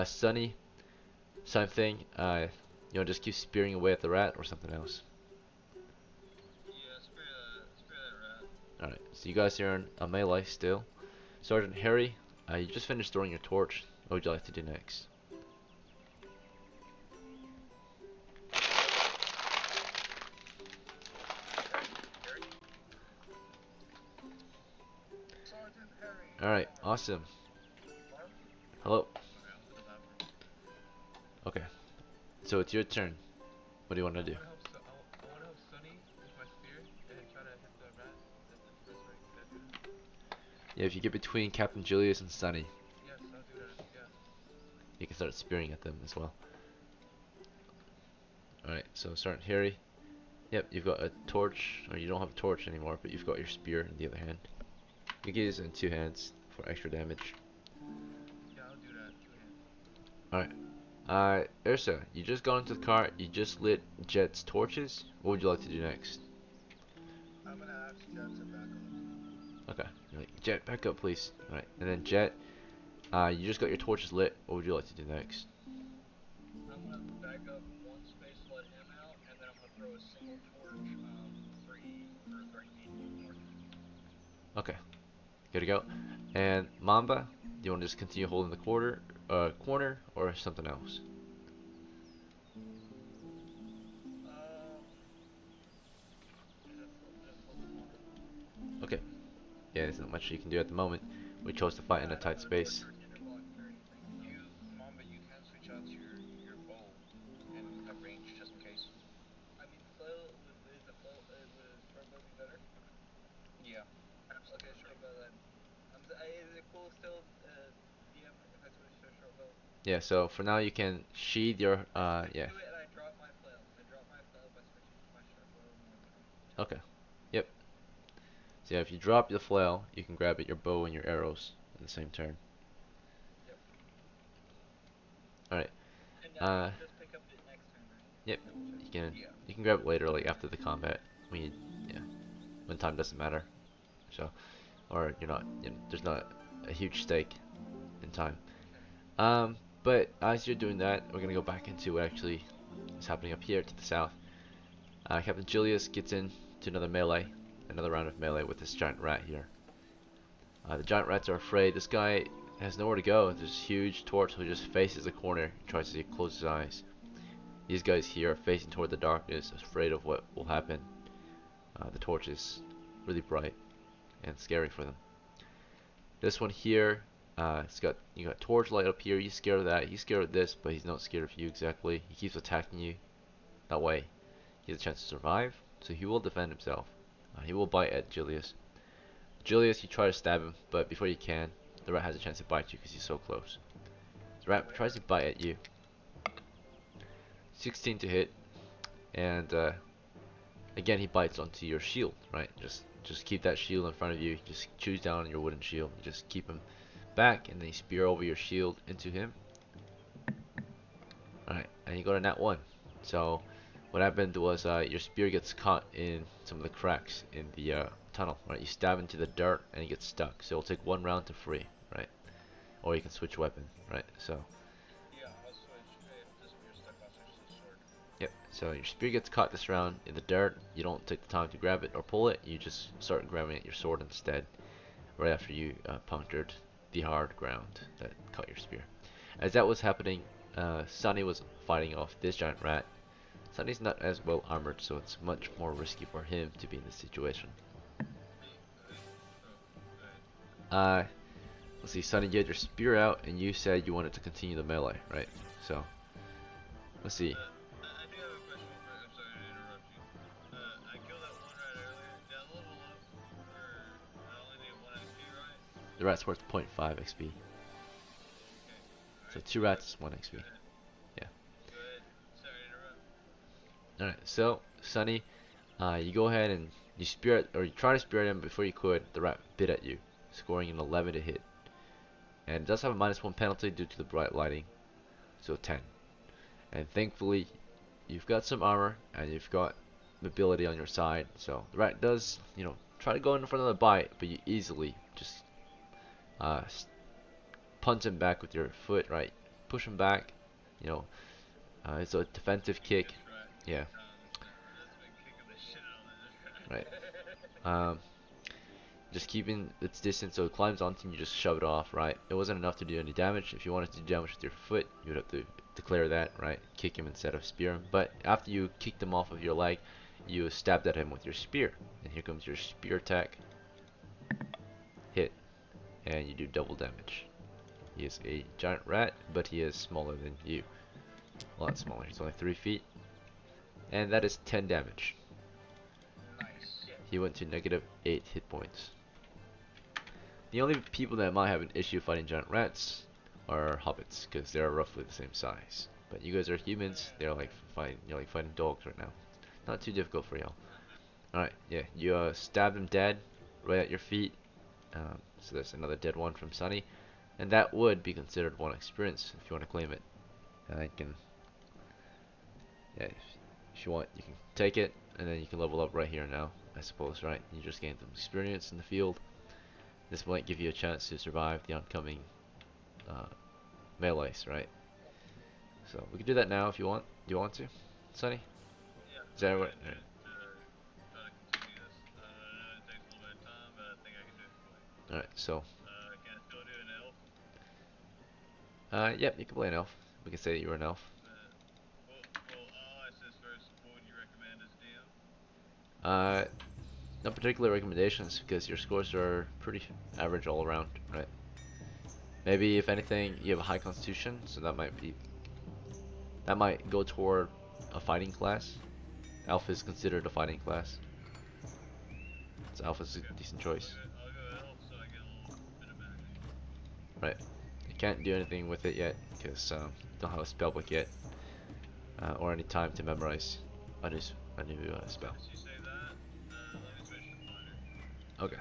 Sunny, same thing. You know, just keep spearing away at the rat or something else. Yeah, spare that rat. Alright, so you guys are in a melee still. Sergeant Harry, you just finished throwing your torch. What would you like to do next? Sergeant Harry. Alright, awesome. Hello. Okay, so it's your turn. What do you want to do? I want to help Sunny with my spear and try to hit the rat that's resurrected. Yeah, if you get between Captain Julius and Sunny, Yes, I'll do that. Yeah. you can start spearing at them as well. Alright, so Sergeant Harry. Yep, you've got a torch, or you don't have a torch anymore, but you've got your spear in the other hand. You can use it in 2 hands for extra damage. Yeah, I'll do that. 2 hands. Alright. Ursa, you just got into the car, you just lit Jet's torches. What would you like to do next? I'm gonna ask Jet to back up. Okay. You're like, Jet, back up please. Alright, and then Jet, you just got your torches lit. What would you like to do next? I'm gonna back up 1 space, let him out, and then I'm gonna throw a single torch 30 feet north. Okay. Good to go. And Mamba, do you want to just continue holding the corner or something else? Okay. Yeah, there's not much you can do at the moment. We chose to fight in a tight space. Mamba, you can switch out your bow and have range just in case. I mean, the bow is it cool still, DM, if I switch to a short bow? Yeah, so for now you can sheathe your I switch yeah. to it and I drop my flail. I drop my flail by switching to my short bow normally. Okay. Yep. So yeah, if you drop the flail, you can grab at your bow and your arrows in the same turn. Yep. All right. And you Uh, can just pick up the next turn, right? yep. Just double check. You can Yeah. you can grab it later, like after the combat, when you yeah, when time doesn't matter. So, or you're not, there's not a huge stake in time. Okay. But as you're doing that, we're gonna go back into what actually is happening up here to the south. Captain Julius gets in to another round of melee with this giant rat here. The giant rats are afraid. This guy has nowhere to go. There's this huge torch, so he just faces the corner, tries to close his eyes. These guys here are facing toward the darkness, afraid of what will happen. The torch is really bright and scary for them. This one here, you got torchlight up here. He's scared of that. He's scared of this, but he's not scared of you exactly. He keeps attacking you. That way, he has a chance to survive. So he will defend himself. He will bite at Julius. Julius, you try to stab him, but before you can, the rat has a chance to bite you because he's so close. The rat tries to bite at you. 16 to hit, and again he bites onto your shield. Right, just keep that shield in front of you. Just choose down your wooden shield. Just keep him back, and then you spear over your shield into him. Alright, and you got a nat 1. So what happened was your spear gets caught in some of the cracks in the tunnel. Right, you stab into the dirt and you get stuck. So it'll take 1 round to free. Right, or you can switch weapon. Right, so Yeah, I'll switch. If this spear's stuck, I'll switch to the sword. yep. So your spear gets caught this round in the dirt. You don't take the time to grab it or pull it. You just start grabbing at your sword instead. Right after you punctured the hard ground that caught your spear. As that was happening, Sunny was fighting off this giant rat. Sunny's not as well armored, so it's much more risky for him to be in this situation. Uh, let's see, Sunny, you had your spear out, and you said you wanted to continue the melee, right? So, let's see. I do have a question. I'm sorry to interrupt you. I killed that one rat earlier. Did I level up? Or I only need 1 XP, right? The rat's worth 0.5 XP. So 2 rats is 1 XP. Yeah. Go ahead. Sorry to interrupt. Alright, so, Sunny, you go ahead and you spear, or you try to spear him before you could. The rat bit at you, scoring an 11 to hit. And it does have a -1 penalty due to the bright lighting, so 10. And thankfully, you've got some armor and you've got mobility on your side. So the rat does, try to go in front of the bite, but you easily just uh, punch him back with your foot, right? Push him back. You know, it's a defensive kick. Yeah. Right. Just keeping its distance so it climbs onto you, you just shove it off, right? It wasn't enough to do any damage. If you wanted to do damage with your foot, you would have to declare that, right? Kick him instead of spear him. But after you kicked him off of your leg, you stabbed at him with your spear. And here comes your spear attack. Hit. And you do double damage. He is a giant rat, but he is smaller than you. A lot smaller. He's only 3 feet. And that is 10 damage. Nice. He went to -8 hit points. The only people that might have an issue fighting giant rats are hobbits, because they're roughly the same size. But you guys are humans. They're like fighting dogs right now. Not too difficult for y'all. Alright, yeah, you stabbed him dead right at your feet. So there's another dead one from Sunny, and that would be considered 1 experience if you want to claim it. And I can, yeah, if you want, you can take it, and then you can level up right here now, I suppose, right? You just gained some experience in the field. This might give you a chance to survive the oncoming melees, right? So we can do that now if you want. Do you want to, Sunny? Yeah. Is that right? Try to continue this. It takes a little bit of time, but I think I can do it quick. Alright, so Can I still do an elf? yep, you can play an elf. We can say that you're an elf. Well, I'll ask this first. What would you recommend as DM? No particular recommendations because your scores are pretty average all around, right? Maybe if anything, you have a high constitution, so that might go toward a fighting class. Alpha is considered a fighting class, so Alpha is a decent choice. I'll go elf so I get a little bit of Right. I can't do anything with it yet because don't have a spell book yet, or any time to memorize a new spell. Once you say that, let me switch to fighter. Okay.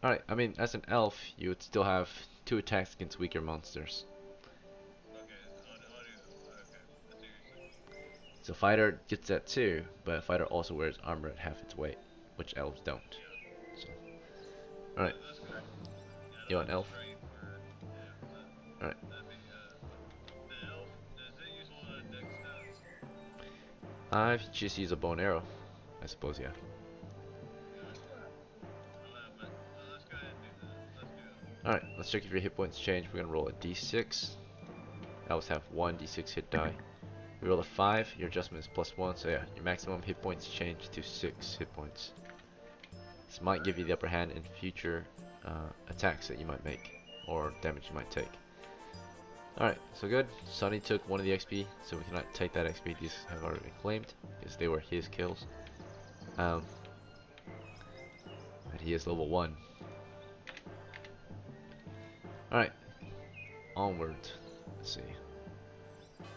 Alright, I mean, as an elf, you would still have 2 attacks against weaker monsters. Okay, I'll do this. Okay, I see what you're saying. So fighter gets that too, but fighter also wears armor at half its weight, which elves don't. Yeah, So, alright, that's correct. you Yeah, want elf? strength for Alright, that'd be the elf. Does it use a lot of dex stats? if you just use a bow and arrow, I suppose, yeah. Gotcha. But let's go ahead and do that. Let's do it. Alright, let's check if your hit points change. We're gonna roll a d6. Elves have 1 d6 hit die. We roll a 5, your adjustment is +1, so yeah, your maximum hit points change to 6 hit points. This might give you the upper hand in future attacks that you might make, or damage you might take. Alright, so good. Sunny took 1 of the XP, so we cannot take that XP. These have already been claimed, because they were his kills. And he is level 1. Alright, onward. Let's see. I'll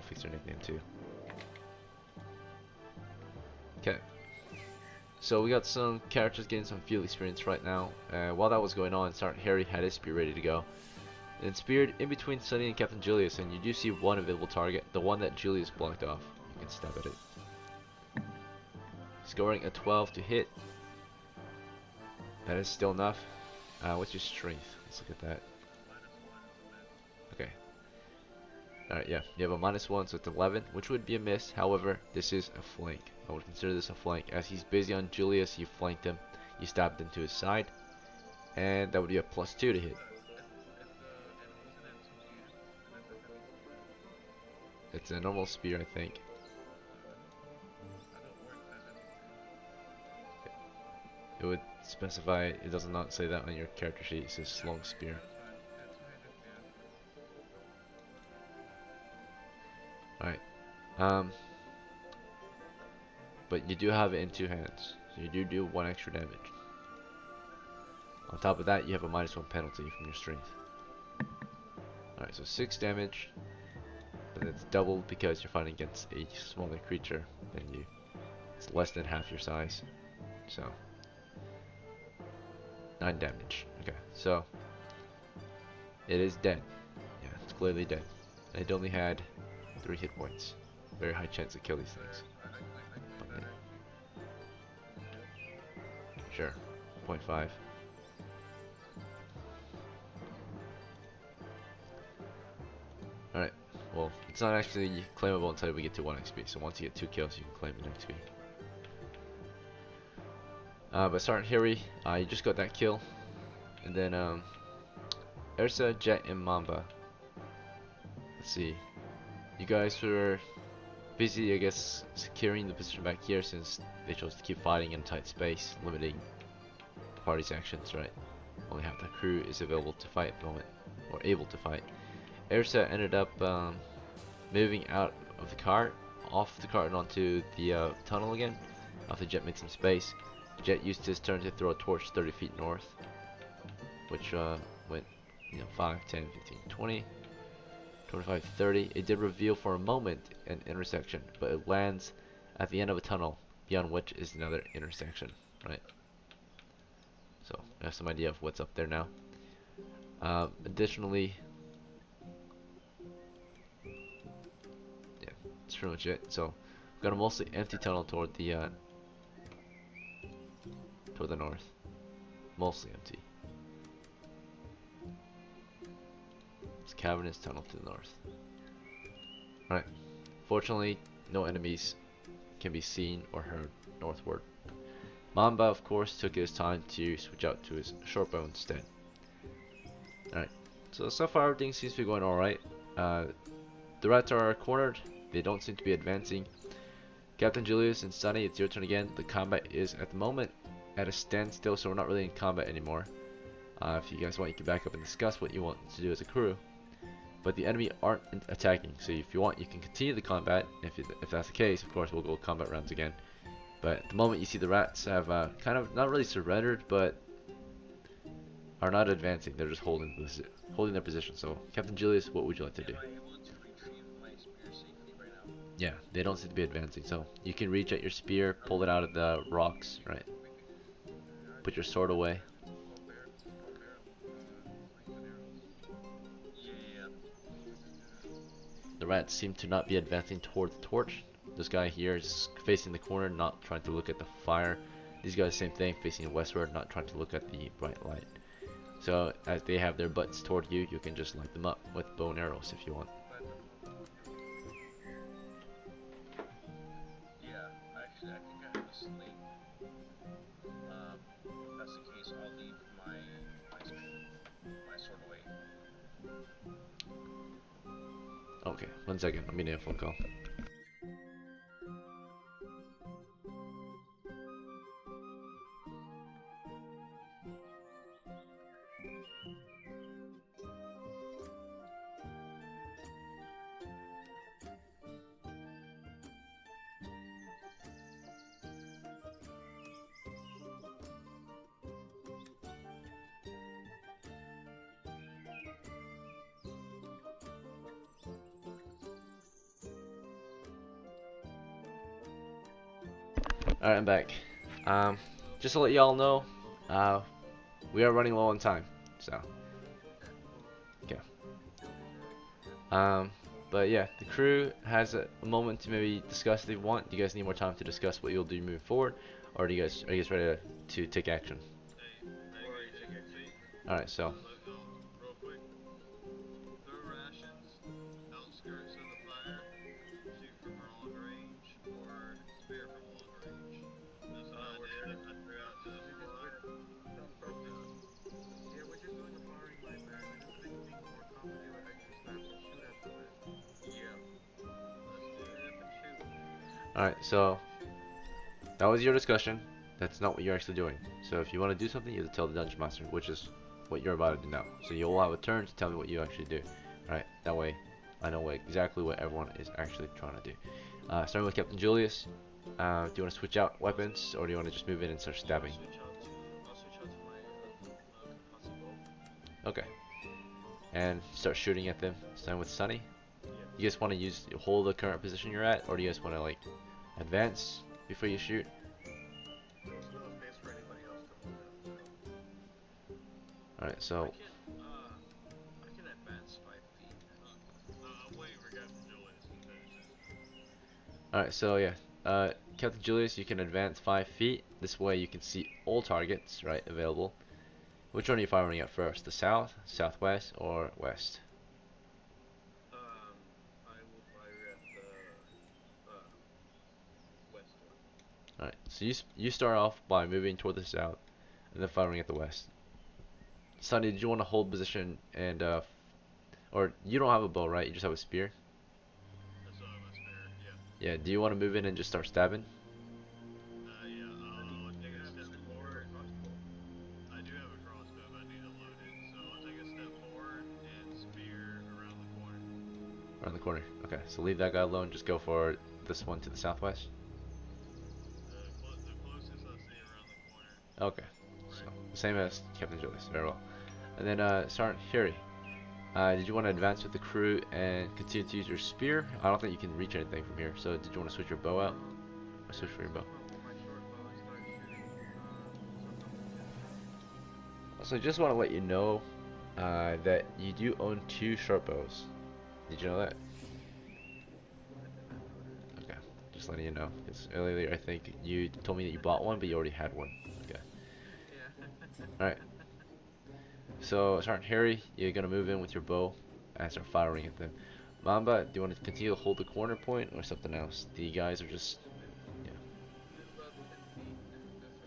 fix their nickname too. Okay. So we got some characters getting some field experience right now. While that was going on, Sergeant Harry had his spear ready to go. And speared in between Sunny and Captain Julius, and you do see one available target, the one that Julius blocked off. You can stab at it. Scoring a 12 to hit. That is still enough. What's your strength? Let's look at that. Okay. Alright, yeah. You have a -1, so it's 11, which would be a miss. However, this is a flank. I would consider this a flank. As he's busy on Julius, you flanked him. You stabbed him to his side. And that would be a +2 to hit. It's a normal spear, I think. It would specify, it does not say that on your character sheet, it says long spear. Alright. But you do have it in 2 hands, so you do 1 extra damage. On top of that, you have a -1 penalty from your strength. Alright, so 6 damage. But it's doubled because you're fighting against a smaller creature than you. It's less than half your size. So 9 damage. Okay, so it is dead. Yeah, it's clearly dead. And it only had 3 hit points. Very high chance to kill these things. But, yeah. Sure, 0.5. Alright, well, it's not actually claimable until we get to 1 XP. So once you get 2 kills, you can claim an XP. But Sergeant Harry, you just got that kill. And then Ursa, Jet, and Mamba. Let's see. You guys were busy, I guess, securing the position back here since they chose to keep fighting in a tight space, limiting the party's actions, right? Only half the crew is available to fight at the moment, or able to fight. Ursa ended up moving out of the cart, off the cart and onto the tunnel again, after Jet made some space. Jet used his turn to throw a torch 30 feet north, which went 5, 10, 15, 20, 25, 30. It did reveal for a moment an intersection, but it lands at the end of a tunnel, beyond which is another intersection, right? So I have some idea of what's up there now. Additionally, yeah, that's pretty much it. So we've got a mostly empty tunnel toward the north, mostly empty. It's a cavernous tunnel to the north. Alright, fortunately no enemies can be seen or heard northward. Mamba of course took his time to switch out to his short bow instead. Alright, so far everything seems to be going alright. The rats are cornered, they don't seem to be advancing. Captain Julius and Sunny, it's your turn again. The combat is at the moment at a standstill, so we're not really in combat anymore. If you guys want, you can back up and discuss what you want to do as a crew. But the enemy aren't attacking, so if you want, you can continue the combat. If that's the case, of course, we'll go combat rounds again. But at the moment, you see the rats have kind of not really surrendered, but are not advancing. They're just holding their position. So, Captain Julius, what would you like to do? Am I able to retrieve my spear safely right now? Yeah, they don't seem to be advancing. So you can reach at your spear, pull it out of the rocks, right? Put your sword away. Yeah. The rats seem to not be advancing toward the torch. This guy here is facing the corner, not trying to look at the fire. These guys, same thing, facing westward, not trying to look at the bright light. So as they have their butts toward you, you can just light them up with bow and arrows if you want. Yeah, actually, I think I have a sling. If that's the case, I'll leave my sword away. Okay, 1 second. I'm getting a phone call. Alright, I'm back. Just to let y'all know, we are running low on time, so okay. But yeah, the crew has a moment to maybe discuss if they want. Do you guys need more time to discuss what you'll do moving forward, or are you guys ready to take action? Alright, so Real quick. Throw rations, outskirts of the fire, shoot from long range, or spear from long range. That's what I did. I threw out to the fire. Yeah, we're just doing a firing line, man. I don't think anything more complicated with extra snaps and shoot after that. Yeah. Let's do it and shoot. alright, so that was your discussion. That's not what you're actually doing. So if you want to do something, you have to tell the dungeon master, which is what you're about to do now. So you'll have a turn to tell me what you actually do. Alright, that way I know exactly what everyone is actually trying to do. Starting with Captain Julius, do you want to switch out weapons, or do you want to just move in and start stabbing? I'll switch out to my Kamasi bow. Okay. And start shooting at them. Starting with Sunny. Yeah. You guys want to hold the current position you're at, or do you guys want to like advance before you shoot? There's no space for anybody else to move in. Alright, so I can advance 5 feet. I'm waiting for Captain Julius to finish it. alright, so yeah. Captain Julius, you can advance 5 feet. This way you can see all targets, right, available. Which one are you firing at first? The south, southwest, or west? I will fire at the west one. Alright, so you start off by moving toward the south, and then firing at the west. Sunny, did you want to hold position and or you don't have a bow, right? You just have a spear. That's what I'm a spear. Yeah. Yeah. Do you want to move in and just start stabbing? Yeah. I'll take a step forward. I do have a crossbow, but I need to load it. So I'll take a step forward and spear around the corner. Around the corner. Okay. So leave that guy alone. Just go for this one to the southwest. The closest I see around the corner. Okay. So same as Captain Julius. Very well. And then Sergeant Harry. Did you want to advance with the crew and continue to use your spear? I don't think you can reach anything from here. So did you want to switch your bow out? Or switch for your bow? My short bow and start shooting. So just want to let you know that you do own 2 short bows. Did you know that? Okay, just letting you know. Because earlier I think you told me that you bought one, but you already had one. Okay. Yeah. Alright. So, Sergeant Harry, you're gonna move in with your bow and start firing at them. Mamba, do you want to continue to hold the corner point or something else? The guys are just... yeah. About 10 feet. That's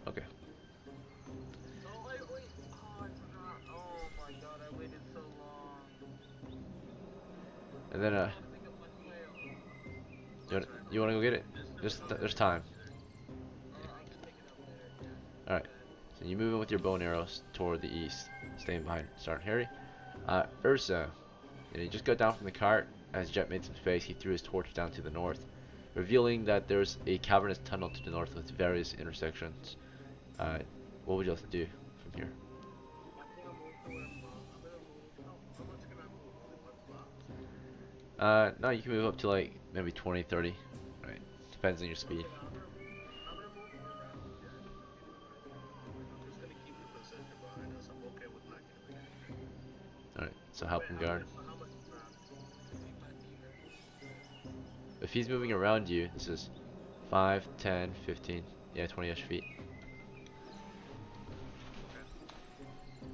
right. Okay. Oh, wait. Oh, I forgot. Oh my god, I waited so long. And then, I think of my flail. you wanna go get it? There's time. I'll just pick it up later. Alright. So you move in with your bow and arrows toward the east, staying behind Sergeant Harry. Ursa, you just got down from the cart. As Jet made some space, he threw his torch down to the north, revealing that there's a cavernous tunnel to the north with various intersections. What would you like to do from up here. I think I'm moving to where I'm gonna move. How much can I move? Only one block? No, you can move up to like maybe 20, 30. Right. Depends on your speed. Okay, I'm gonna move around here. You know, like I'm just gonna keep the position behind us. I'm okay with not getting like anything. Alright, so help Wait, him guard. how much is that? 55 feet, right? If he's moving around you, this is 5, 10, 15, yeah, 20-ish feet. Okay,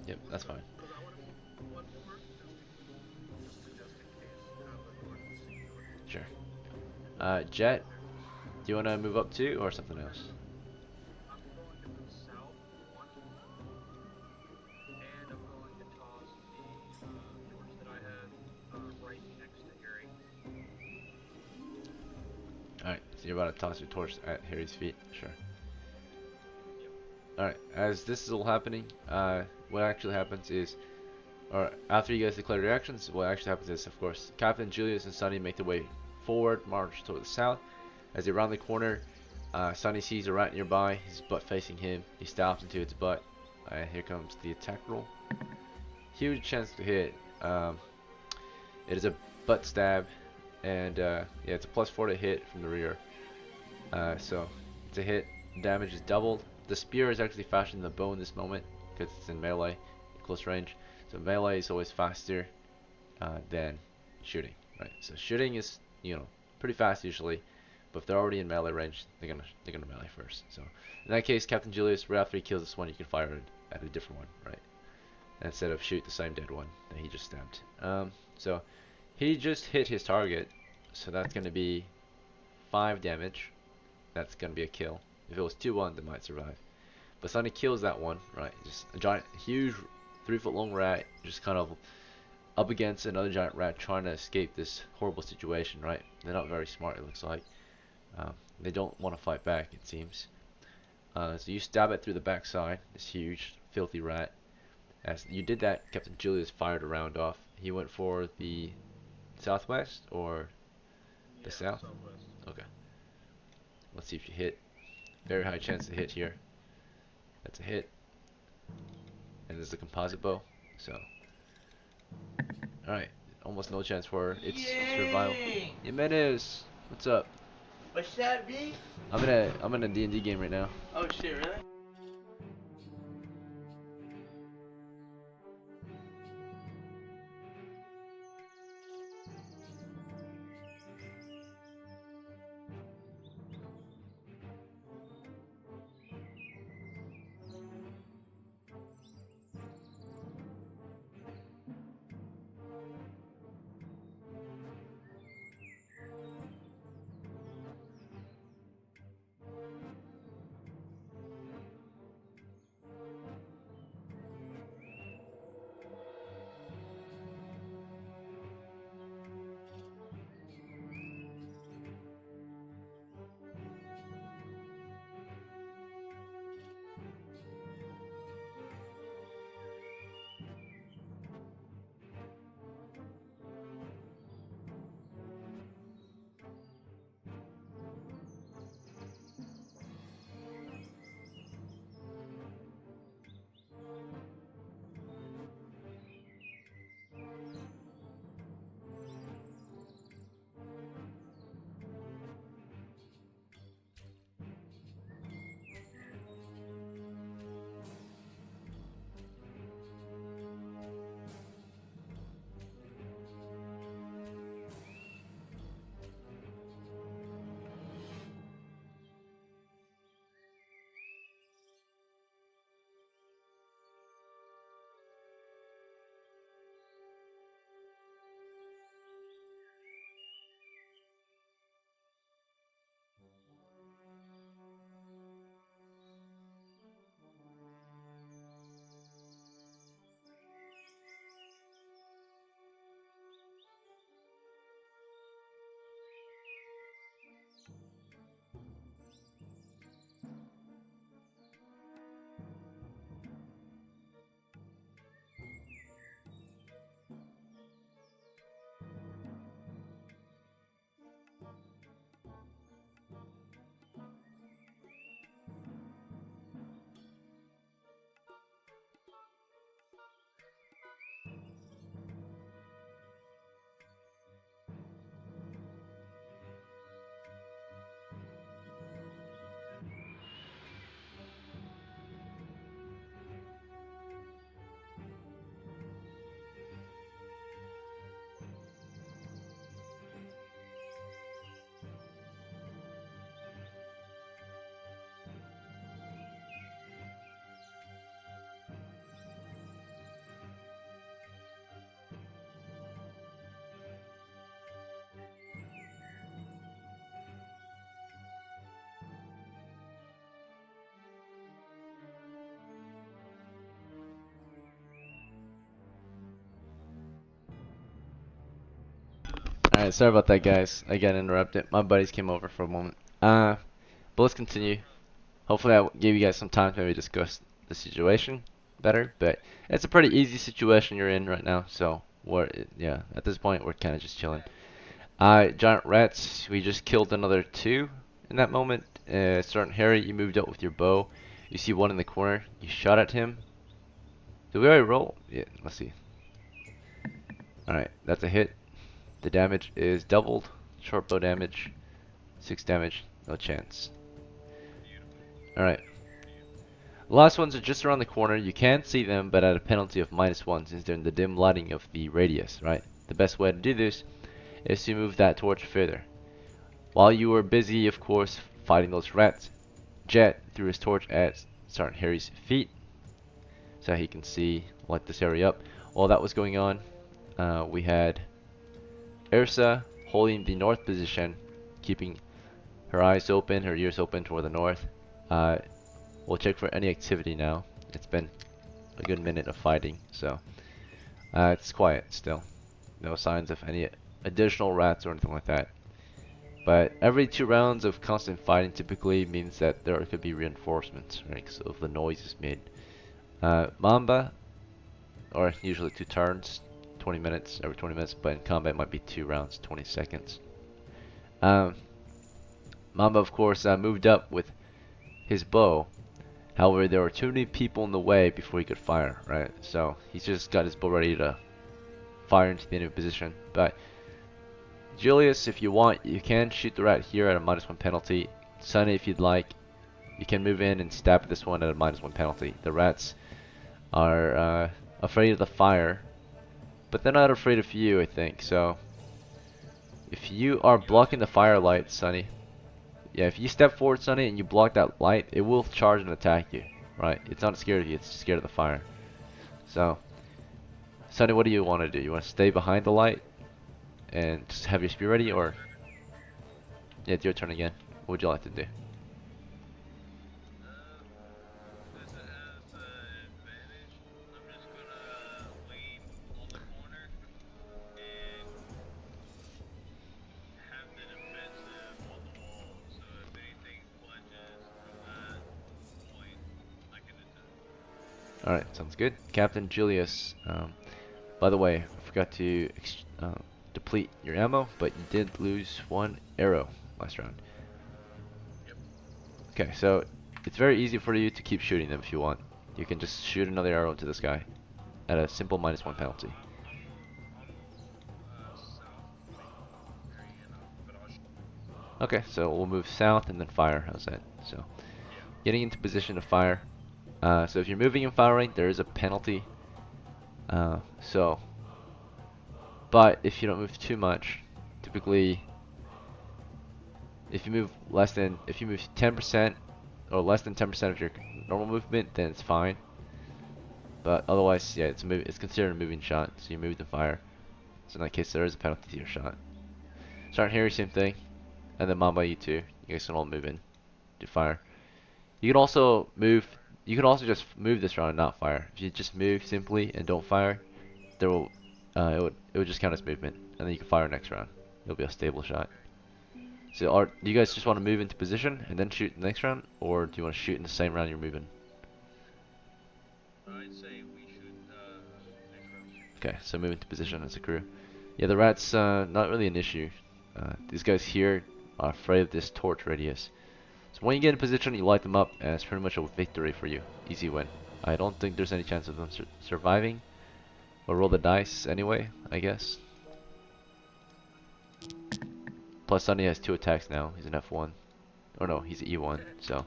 Yep, that's that's good. fine. Cause I want to move one more, just in case have an emergency or Sure. something Jet, there. do you want to move up too, or something else? I'm going to move south one, and I'm going to toss the torch that I had right next to Harry. Alright, so you're about to toss your torch at Harry's feet. Sure. Yep. Alright, as this is all happening, what actually happens is, or after you guys declare your actions, what actually happens is, of course, Captain, Julius, and Sunny make their way forward, march toward the south. As they round the corner, Sunny sees a rat nearby. His butt facing him. He stabs into its butt. Here comes the attack roll. Huge chance to hit. It is a butt stab, and yeah, it's a +4 to hit from the rear. So it's a hit. Damage is doubled. The spear is actually faster than the bow in this moment because it's in melee, close range. So melee is always faster than shooting, right? So shooting is, pretty fast usually, but if they're already in melee range, they're gonna melee first. So in that case, Captain Julius, right after he kills this one, you can fire at a different one, right? Instead of shoot the same dead one that he just stabbed. So he just hit his target, so that's gonna be 5 damage. That's gonna be a kill. If it was 2-1, they might survive. But Sunny kills that one, right? Just a giant, huge, 3-foot long rat, just kind of up against another giant rat trying to escape this horrible situation, right? They're not very smart, it looks like. They don't want to fight back, it seems. So you stab it through the backside, this huge, filthy rat. As you did that, Captain Julius fired a round off. He went for the southwest or the Yeah, south? Southwest. Okay. Let's see if you hit. Very high chance to hit here. That's a hit. And there's the composite bow. So, alright. Almost no chance for its survival. Yay! Jimenez, what's up? What's that, B? I'm in a D&D game right now. Oh shit, really? Alright, sorry about that, guys. I got interrupted. My buddies came over for a moment. But let's continue. Hopefully I gave you guys some time to maybe discuss the situation better, but it's a pretty easy situation you're in right now, so yeah, at this point we're kind of just chilling. Giant rats, we just killed another 2 in that moment. Sergeant Harry, you moved up with your bow. You see one in the corner, you shot at him. Did we already roll? Yeah, let's see. Alright, that's a hit. The damage is doubled. Short bow damage, 6 damage, no chance. Alright. The last ones are just around the corner. You can see them, but at a penalty of -1 since they're in the dim lighting of the radius, right? The best way to do this is to move that torch further. While you were busy, of course, fighting those rats, Jet threw his torch at Sergeant Harry's feet so he can see, light this area up. While that was going on, we had Ursa holding the north position, keeping her eyes open, her ears open toward the north. We'll check for any activity now. It's been a good minute of fighting, so it's quiet still. No signs of any additional rats or anything like that. But every 2 rounds of constant fighting typically means that there could be reinforcements, right? So if the noise is made. Mamba, or usually 2 turns, 20 minutes, every 20 minutes, but in combat it might be 2 rounds, 20 seconds. Mamba, of course, moved up with his bow. However, there were too many people in the way before he could fire, right? So he's just got his bow ready to fire into the enemy position. But Julius, if you want, you can shoot the rat here at a -1 penalty. Sunny, if you'd like, you can move in and stab this one at a -1 penalty. The rats are afraid of the fire, but they're not afraid of you, I think. So if you are blocking the firelight, Sunny, yeah, if you step forward, Sunny, and you block that light, it will charge and attack you, right? It's not scared of you, it's scared of the fire. So, Sunny, what do you want to do? You want to stay behind the light and just have your spear ready, or... Yeah, it's your turn again. What would you like to do? Since it has advantage, I'm just gonna lean on the corner and have the defensive on the wall. So if anything flinches from that point, I can attack. Alright, sounds good. Captain Julius, by the way, I forgot to deplete your ammo, but you did lose 1 arrow last round. Yep. Okay, so it's very easy for you to keep shooting them if you want. You can just shoot another arrow into this guy at a simple -1 penalty. Okay, so we'll move south and then fire. How's that? So, getting into position to fire. So if you're moving and firing, there is a penalty. But if you don't move too much, typically, if you move 10% or less than 10% of your normal movement, then it's fine. But otherwise, yeah, it's considered a moving shot, so you move and fire. So in that case, there is a penalty to your shot. Sergeant Harry, same thing, and then Mamba, you too. You guys can all move in to fire. You can also move. You can also just move this round and not fire. If you just move simply and don't fire, it would just count as movement, and then you can fire next round. It'll be a stable shot. So do you guys just want to move into position and then shoot the next round, or do you want to shoot in the same round you're moving? I'd say we should next round. Okay, so move into position as a crew. Yeah, the rats, not really an issue. These guys here are afraid of this torch radius. So when you get in position, you light them up, and it's pretty much a victory for you. Easy win. I don't think there's any chance of them surviving. We'll roll the dice anyway, I guess. Plus Sunny has 2 attacks now. He's an F1. Oh no, he's an E1, so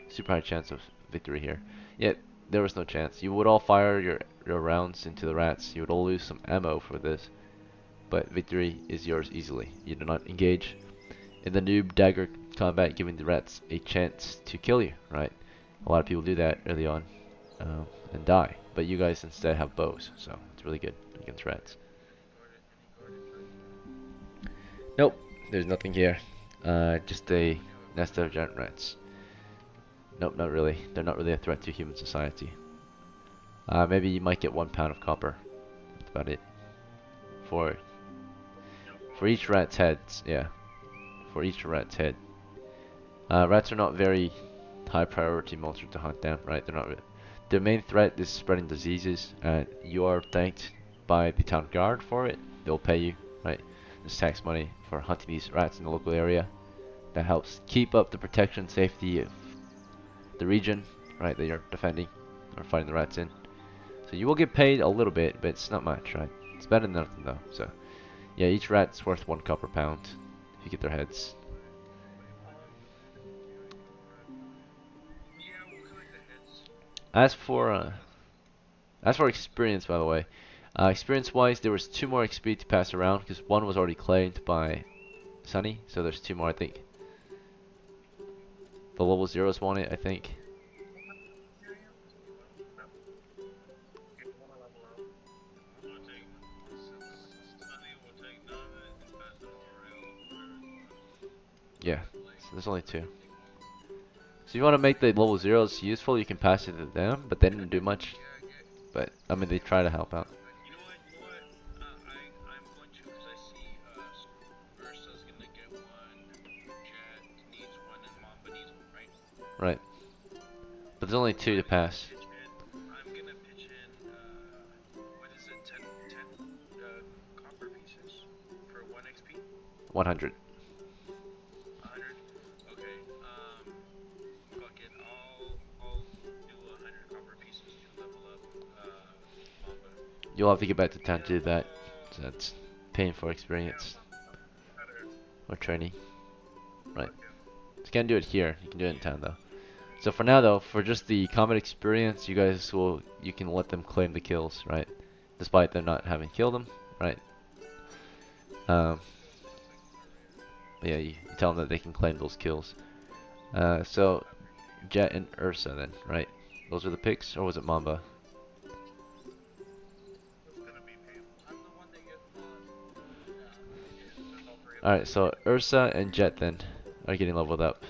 super high chance of victory here. Yet there was no chance. You would all fire your rounds into the rats. You would all lose some ammo for this, but victory is yours easily. You do not engage in the noob dagger combat, giving the rats a chance to kill you, right? A lot of people do that early on and die, but you guys instead have bows, so it's really good against rats. Nope, there's nothing here. Just a nest of giant rats. Nope, not really. They're not really a threat to human society. Maybe you might get 1 pound of copper. That's about it. For For each rat's head, yeah. For each rat's head. Rats are not very high priority monster to hunt down, right? They're not. Their main threat is spreading diseases, and you are thanked by the town guard for it. They'll pay you, right? This tax money for hunting these rats in the local area. That helps keep up the protection and safety of the region, right? That you're defending or fighting the rats in. So you will get paid a little bit, but it's not much, right? It's better than nothing though. So yeah, each rat's worth 1 copper pound if you get their heads. Yeah, we'll collect the heads. As for experience, by the way, experience-wise, there was 2 more XP to pass around because 1 was already claimed by Sunny, so there's 2 more, I think. The level zeros want it, I think. We'll take Sunny, we'll take none of it and pass it over real. Yeah, so there's only 2. So if you want to make the level zeros useful, you can pass it to them, but they didn't do much. But I mean, they try to help out. You know what? I'm going to, because I see Ursa's gonna get one, Jet needs one, and Mamba needs one, right? Right. But there's only 2 to pass. I'm gonna pitch in, what is it, 10 copper pieces for 1 XP? 100. 100? Okay, fuck it, I'll do 100 copper pieces to level up, Mamba. You'll have to get back to town to do that. So that's paying for experience Better. or training. Right. So you can't do it here. You can do it in town though. So for now though, for just the combat experience, you can let them claim the kills, right? Despite them not having killed them, right? But yeah, you tell them that they can claim those kills. So Jet and Ursa then, right? Those are the picks, or was it Mamba? It's gonna be painful. I'm the one that gets yeah, there's all 3 of them. Alright, so Ursa and Jet then are getting leveled up.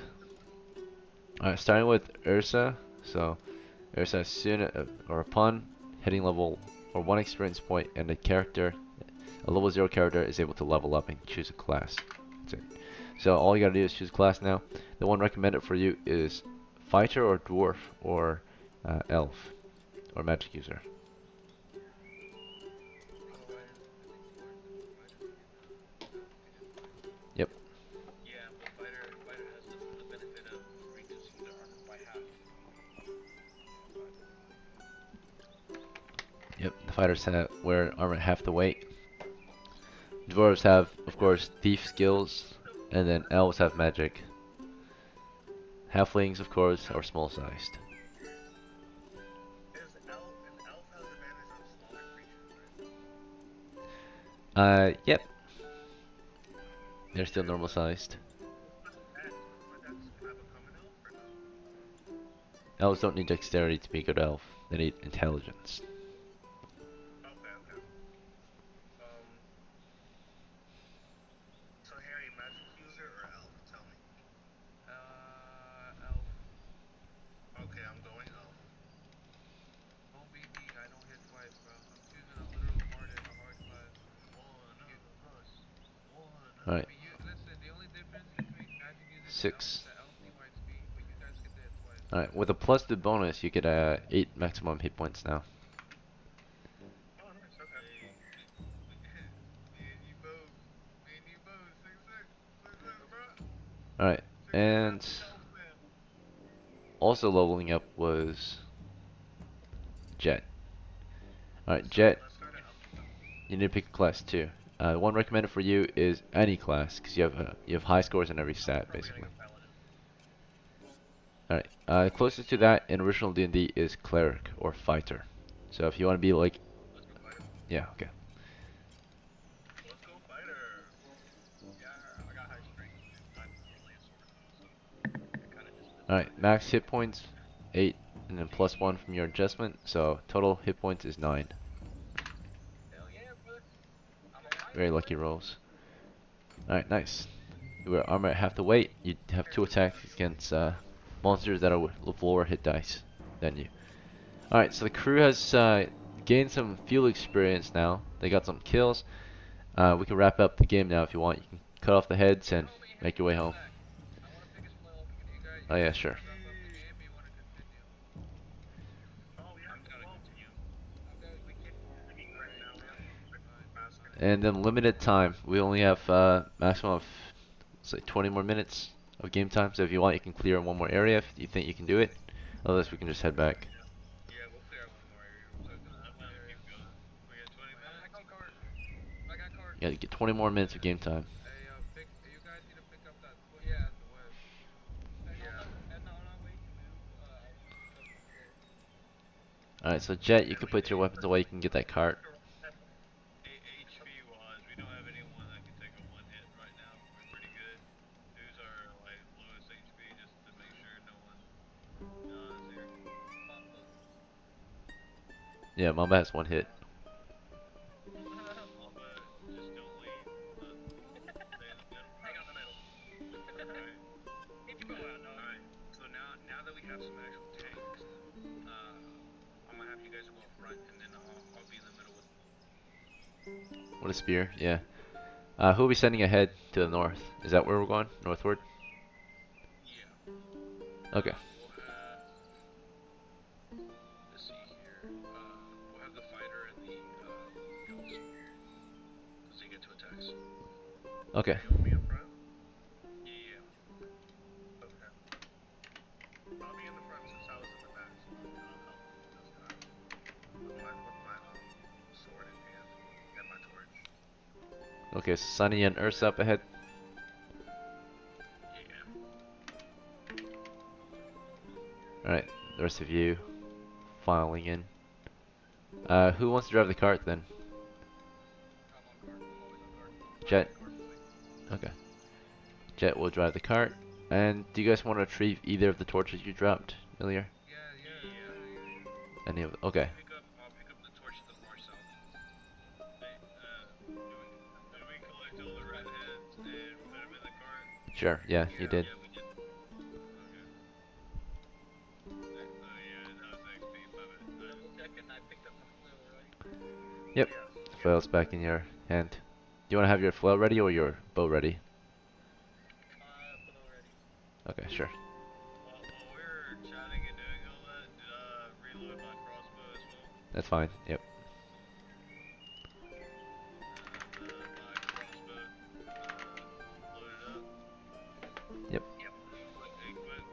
Alright, starting with Ursa. So Ursa, as soon or upon hitting level or 1 experience point, and a level 0 character is able to level up and choose a class. That's it. So all you gotta do is choose a class now. The one recommended for you is fighter or dwarf or elf or magic user. Yep. Yeah, but fighter has the benefit of reducing the armor by half. Yep. The fighters wear armor half the weight. Dwarves have, of course, thief skills, and then elves have magic. Halflings, of course, are small sized. Elf has advantage on smaller creatures, right? Yep. They're still normal sized. Would that have a common elf or no? Elves don't need dexterity to be a good elf. They need intelligence. Okay. So Harry, magic user or elf? Tell me. Elf. Okay, I'm going elf. Don't be me, I don't hit twice, bro. I'm choosing a literal hard class. Alright. But you, listen, the only difference between magic users 6. and elf is the elf need my speed, but you guys get that twice. Alright, with a plus the bonus, you get 8 maximum hit points now. Oh, nice. Okay. Me and you both. 6-6, bro. Alright, and also leveling up was Jet. Alright, Jet, Let's start at elf. you need to pick a class too. One recommended for you is any class, because you have high scores in every stat, basically. Alright, closest to that in original D&D is Cleric, or Fighter. So if you want to be like... Let's go fighter. Yeah, okay. Let's go fighter. Yeah, I got high strength. I'm usually a sword though, so it kind of just. Alright, max hit points, 8, and then plus 1 from your adjustment, so total hit points is 9. Hell yeah, brother. Very lucky rolls. Alright, nice. You wear armor at half the weight, you have 2 attacks against monsters that are with lower hit dice than you. Alright, so the crew has gained some field experience now. They got some kills. We can wrap up the game now if you want. You can cut off the heads and No, but you make have your way to come home. back. I want to pick his flow up. Oh yeah, sure. Wrap up the game. You want to continue? Oh, we have to continue. Okay, we can. I mean, right now we have basket. And then limited time. We only have maximum of say 20 more minutes of game time. So if you want, you can clear one more area if you think you can do it. Otherwise, we can just head back. Yeah, we'll clear out one more area. So I'm gonna keep going. We got 20 minutes. I got card. I got card. Yeah, you get 20 more minutes of game time. Hey, pick. You guys need to pick up that. Yeah, the web. And no, wait. You move. I want to pick up the flow. Alright, so Jet, you can put your weapons away. You can get that cart. HP wise, we don't have anyone that can take a one hit right now. We're pretty good. Who's our like lowest HP just to make sure no one is here. Yeah, Mamba has one hit. Mamba, just don't leave. Stay in the middle. Hang on the middle. Alright. Keep going. Alright. So now that we have some actual tanks, I'm gonna have you guys go up front and then I'll be in the middle with What a spear, yeah. Who'll be sending ahead to the north? Is that where we're going? Northward? yeah. Okay. We'll have let's see here. We'll have the fighter and the ghost. As they get to attacks. Okay. You want me up front? Yeah. Okay. I'll be in the front since I was in the back, so I'll help those guys. With my sword in hand and my torch. Okay, so Sunny and Ursa up ahead. Yeah. Alright, the rest of you filing in. Who wants to drive the cart then? I'm on card. I'm always on card. Jet? Okay. Jet will drive the cart. And do you guys want to retrieve either of the torches you dropped earlier? Yeah. Any of them? Okay. I'll pick up the torch to the far south. Hey, did we collect all the red heads and put them in the cart? Sure, yeah, you did. Yeah, we did. Okay. Yeah, that was XP, my bad. Double checking. I picked up my flow, right? Yep. Flail's back in your hand. Do you want to have your flail ready or your bow ready? Flow ready. Okay, sure. While we were chatting and doing all that, did I reload my crossbow as well? That's fine. Yep. My crossbow loaded up. Yep. Equipped.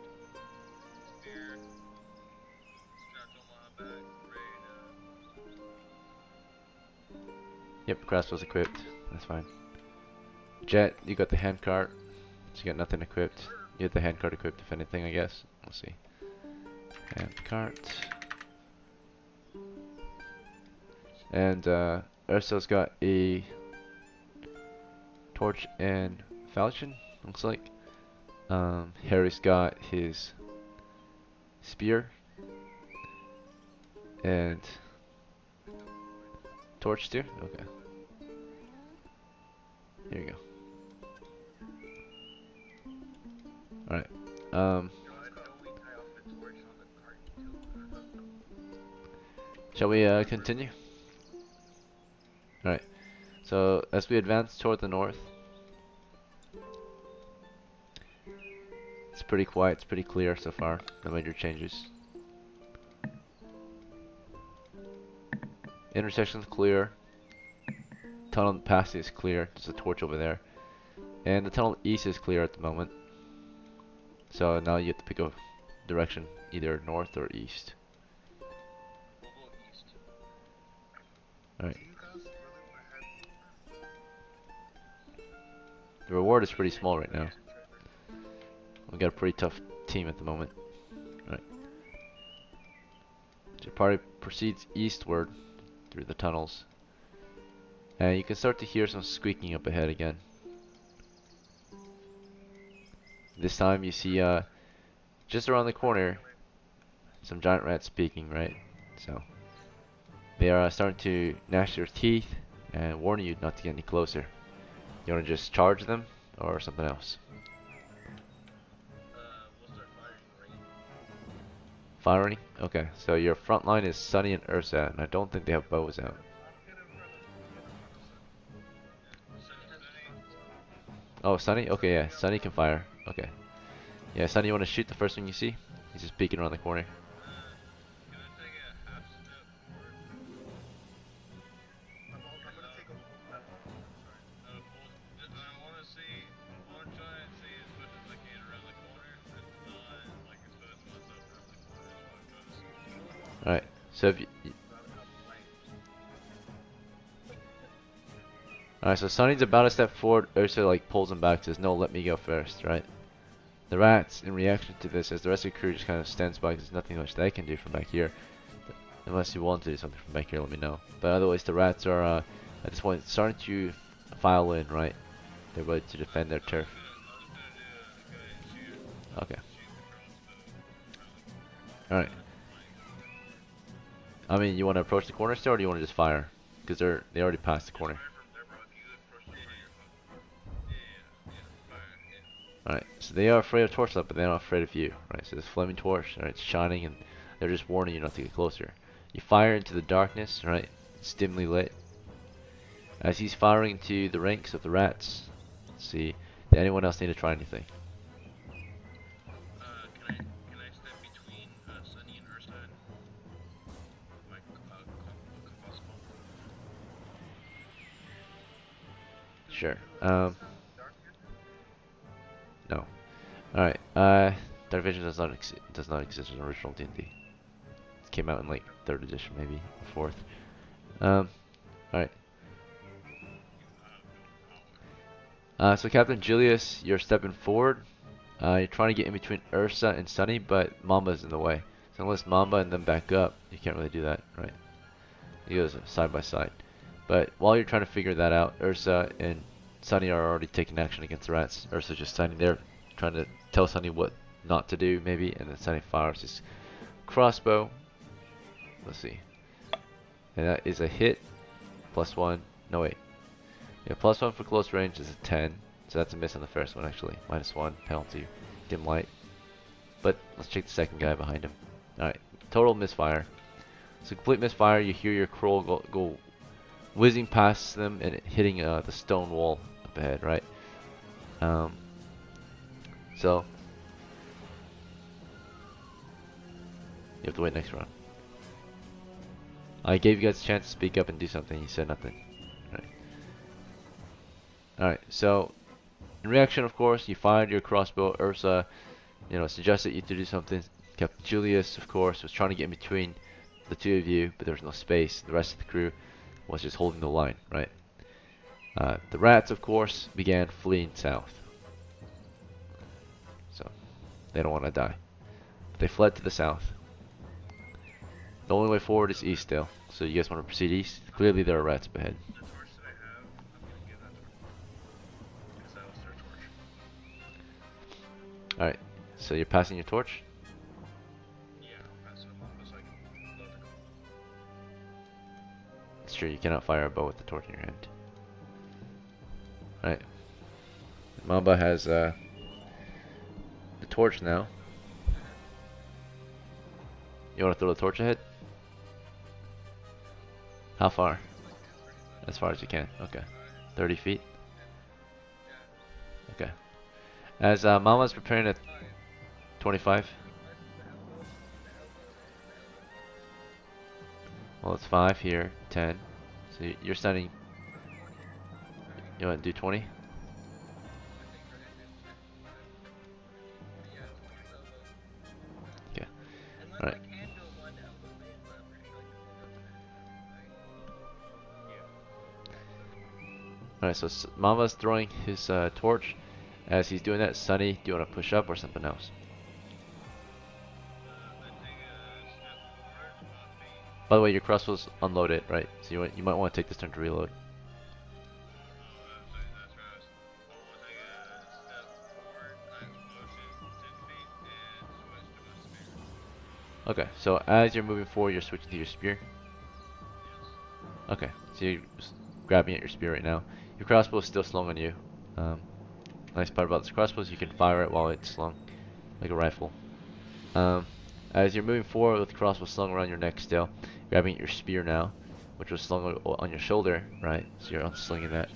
Spear. Strapped on my back. Ready to. Yep, crossbow's equipped. That's fine. Jet, you got the hand cart. So you got nothing equipped. You have the hand cart equipped if anything, I guess. We'll see. Hand cart. And Urso's got a torch and falchion, looks like. Harry's got his spear and torch too. Okay. Here you go. Alright. Shall we continue? Alright. So as we advance toward the north, it's pretty quiet, it's pretty clear so far. No major changes. Intersection's clear. Tunnel past is clear. There's a torch over there. And the tunnel east is clear at the moment. So now you have to pick a direction, either north or east. We'll go east. Alright. Do you guys really want to head? The reward is pretty small right now. We got a pretty tough team at the moment. Alright. So your party proceeds eastward through the tunnels. And you can start to hear some squeaking up ahead again. This time you see just around the corner some giant rats speaking, right? So they are starting to gnash their teeth and warn you not to get any closer. You want to just charge them or something else? We'll start firing rain. Firing? Okay, so your front line is Sunny and Ursa, and I don't think they have bows out. Oh, Sunny? Okay, yeah, Sunny can fire. Okay. Yeah, Sunny, you want to shoot the first one you see? He's just peeking around the corner. Can I take a half step forward? I'm gonna take a full step. Sorry. I want to see. I want to try and see as much as I can around the corner, and not like expose myself around the corner. Is what I'm trying to see. Alright, so if you... Alright, so Sunny's about to step forward. Ursa like pulls him back, says, no, let me go first, right? The rats, in reaction to this, as the rest of the crew just kind of stands by, because there's nothing much they can do from back here. Unless you want to do something from back here, let me know. But otherwise, the rats are, at this point, starting to file in, right? They're ready to defend their turf. Okay. Alright. I mean, you want to approach the corner still, or do you want to just fire? Because they already passed the corner. Alright, so they are afraid of torchlight, but they're not afraid of you. Right, so this flaming torch, right, it's shining, and they're just warning you not to get closer. You fire into the darkness, right? It's dimly lit. As he's firing into the ranks of the rats, let's see, did anyone else need to try anything? Can I step between Sunny and Ursa with my combustible? Sure. No. Alright. Dark Vision does not exist in original D&D. It came out in like 3rd edition, maybe or 4th. Alright. So Captain Julius, you're stepping forward. You're trying to get in between Ursa and Sunny, but Mamba's in the way. So unless Mamba and them back up, you can't really do that, right? He goes side by side. But while you're trying to figure that out, Ursa and Sunny are already taking action against the rats. Ursa's just standing there, trying to tell Sunny what not to do, maybe, and then Sunny fires his crossbow. Let's see. And that is a hit. +1. No, wait. Yeah, +1 for close range is a 10. So that's a miss on the first one, actually. -1 penalty. Dim light. But let's check the second guy behind him. Alright. Total misfire. So complete misfire. You hear your crow go whizzing past them and hitting the stone wall up ahead, right? So you have to wait next round. I gave you guys a chance to speak up and do something. You said nothing. Alright, so in reaction, of course, you fired your crossbow. Ursa, suggested you to do something. Captain Julius, of course, was trying to get in between the two of you, but there was no space. The rest of the crew was just holding the line, right? The rats, of course, began fleeing south. So, they don't want to die. But they fled to the south. The only way forward is east still. So you guys want to proceed east? Clearly there are rats up ahead. The torch that I have, I'm gonna give that to her. Because that was their torch. Alright, so you're passing your torch? Yeah, I'll pass it along so I can load the gun. It's true, you cannot fire a bow with the torch in your hand. Alright. Mamba has the torch now. You want to throw the torch ahead? How far? As far as you can. Okay. 30 feet? Okay. As Mama's preparing at 25. Well, it's 5 here. 10. So you're standing. You want to do 20? Okay. Alright. Alright, so Mama's throwing his torch. As he's doing that, Sunny, do you want to push up or something else? By the way, your crossbow's unloaded, right? So you might want to take this turn to reload. Okay, so as you're moving forward, you're switching to your spear. Okay, so you're grabbing at your spear right now. Your crossbow is still slung on you. Nice part about this crossbow is you can fire it while it's slung, like a rifle. As you're moving forward with the crossbow slung around your neck still, grabbing at your spear now, which was slung on your shoulder, right? So you're unslinging that.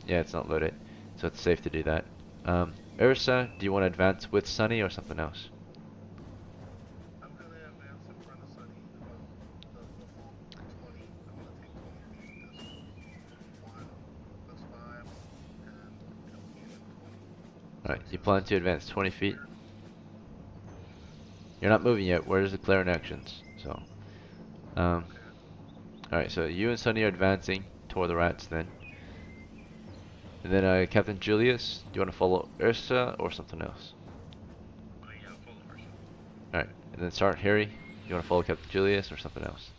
Yeah, it's not loaded. so it's safe to do that. Ursa, do you want to advance with Sunny or something else? I'm gonna advance in front of Sunny about the full 20. I'm gonna take 20 feet because 1 plus 5, 10, 15, and 20. So Alright, it's you gonna plan be to advance 20 20 feet? here. You're not moving yet. Where's the declaring actions? So, um, Okay. alright, so you and Sunny are advancing toward the rats then. And then Captain Julius, do you want to follow Ursa or something else? Yeah, follow Ursa. Alright, and then Sergeant Harry, do you want to follow Captain Julius or something else?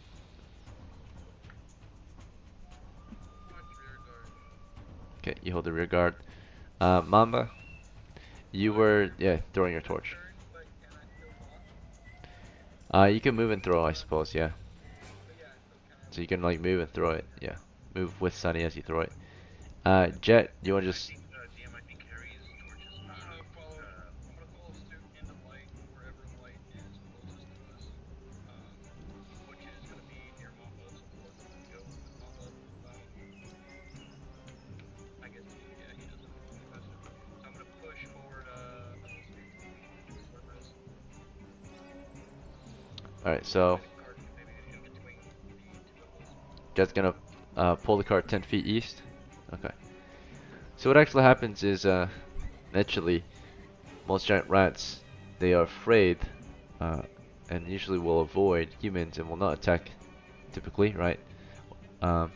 Watch rear guard. Okay, you hold the rear guard. Mamba, you were, yeah, throwing your torch. Turn, but can I still walk? You can move and throw, I suppose, yeah. But yeah, so can I So you walk? can like move and throw it, yeah. Move with Sunny as you throw it. Jet, do you want to just, DM, I think Harry's torch is I'm gonna follow. I'm gonna follow suit into light wherever light is closest to us, which is gonna be near Mamba. So we'll let him go with Mamba. I guess yeah, he doesn't move any faster. So I'm gonna push forward. Whatever it is. alright, so Maybe cart, maybe in between the two of us. Jet's gonna pull the cart 10 feet east. Okay. So what actually happens is, naturally, most giant rats, they are afraid, and usually will avoid humans and will not attack, typically, right? Um,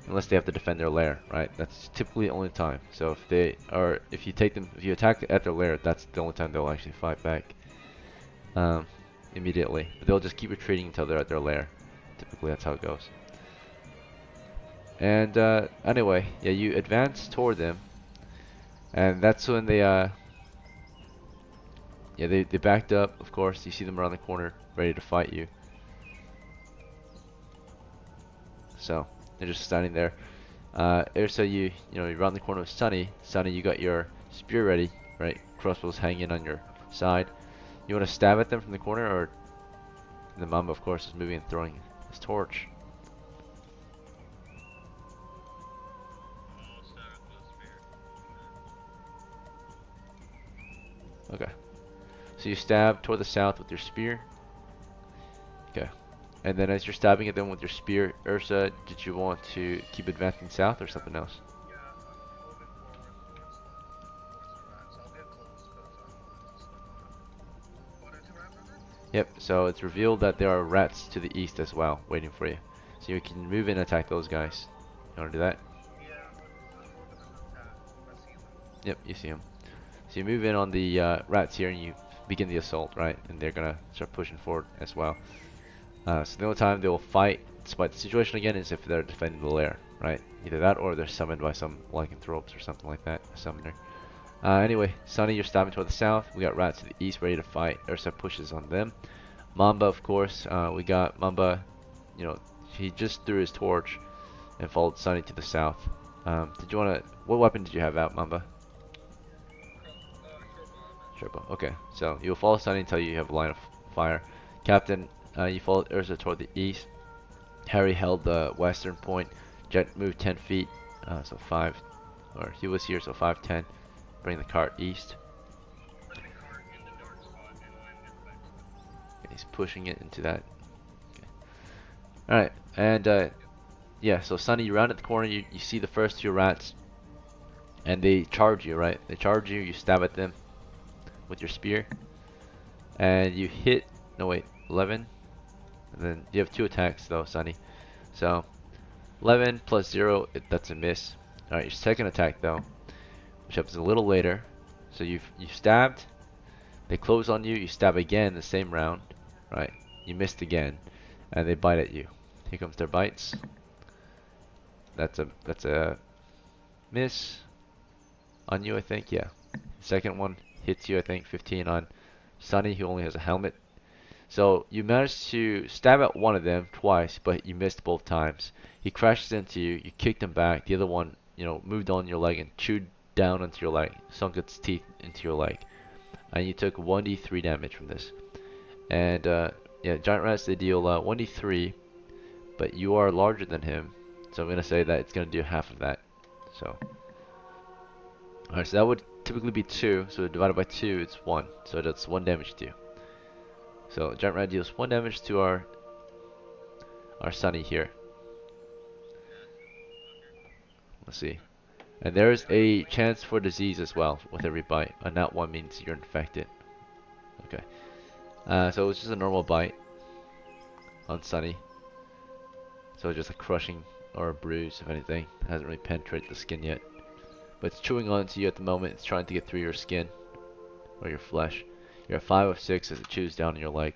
unless they have to defend their lair, right? That's typically the only time. So if you take them, if you attack at their lair, that's the only time they'll actually fight back, immediately. But they'll just keep retreating until they're at their lair. Typically, that's how it goes. And anyway, yeah, you advance toward them, and that's when they backed up. Of course, you see them around the corner, ready to fight you. So they're just standing there. Ursa, you round the corner with Sunny. Sunny, you got your spear ready, right? Crossbows hanging on your side. You want to stab at them from the corner, or the Mamba, of course, is moving and throwing his torch. I'll stab it with a spear. Okay. So you stab toward the south with your spear. Okay. And then as you're stabbing at them with your spear, Ursa, did you want to keep advancing south or something else? Yeah, I'm moving forward towards the rats. I'll get close because I don't want to step on it. Oh, there's 2 rats over there? Yep, so it's revealed that there are rats to the east as well, waiting for you. So you can move in and attack those guys. You want to do that? Yeah, I'm moving in the attack. I see them. Yep, you see them. So you move in on the rats here and you begin the assault, right? And they're gonna start pushing forward as well. So the only time they will fight, despite the situation again, is if they're defending the lair, right? Either that or they're summoned by some lycanthropes or something like that, a summoner. Anyway, Sunny, you're stabbing toward the south. We got rats to the east ready to fight. Ursa pushes on them. Mamba, of course, we got Mamba, he just threw his torch and followed Sunny to the south. What weapon did you have out, Mamba? Short bow. Okay, so you'll follow Sunny until you have a line of fire. Captain, you followed Ursa toward the east. Harry held the western point. Jet moved 10 feet, so 5, or he was here, so 5, 10. Bring the cart east. Put the cart in the dark spot and I'm never back. Okay, he's pushing it into that. Okay. Alright, and yeah, so Sunny, you round at the corner, you see the first 2 rats, and they charge you, right? They charge you, you stab at them with your spear, and you hit, no wait, 11, and then you have 2 attacks though, Sunny. So, 11 plus 0, that's a miss. Alright, your second attack though, which happens a little later. So you've stabbed, they close on you, you stab again the same round, right? You missed again, and they bite at you. Here comes their bites. That's a miss on you, I think. Yeah. Second one hits you, I think, 15 on Sunny, who only has a helmet. So you managed to stab at one of them twice, but you missed both times. He crashes into you, you kicked him back. The other one, moved on your leg and chewed down into your leg, sunk its teeth into your leg. And you took 1d3 damage from this. And yeah, giant rats, they deal 1d3, but you are larger than him, so I'm gonna say that it's gonna do half of that. So Alright, so that would typically be 2, so divided by 2, it's 1. So that's 1 damage to you. So Giant Rat deals 1 damage to our Sunny here. Let's see. And there's a chance for disease as well with every bite. And that one means you're infected. Okay. So it's just a normal bite on Sunny. So just a crushing or a bruise, if anything. It hasn't really penetrated the skin yet. But it's chewing onto you at the moment. It's trying to get through your skin or your flesh. You're at 5 of 6 as it chews down on your leg.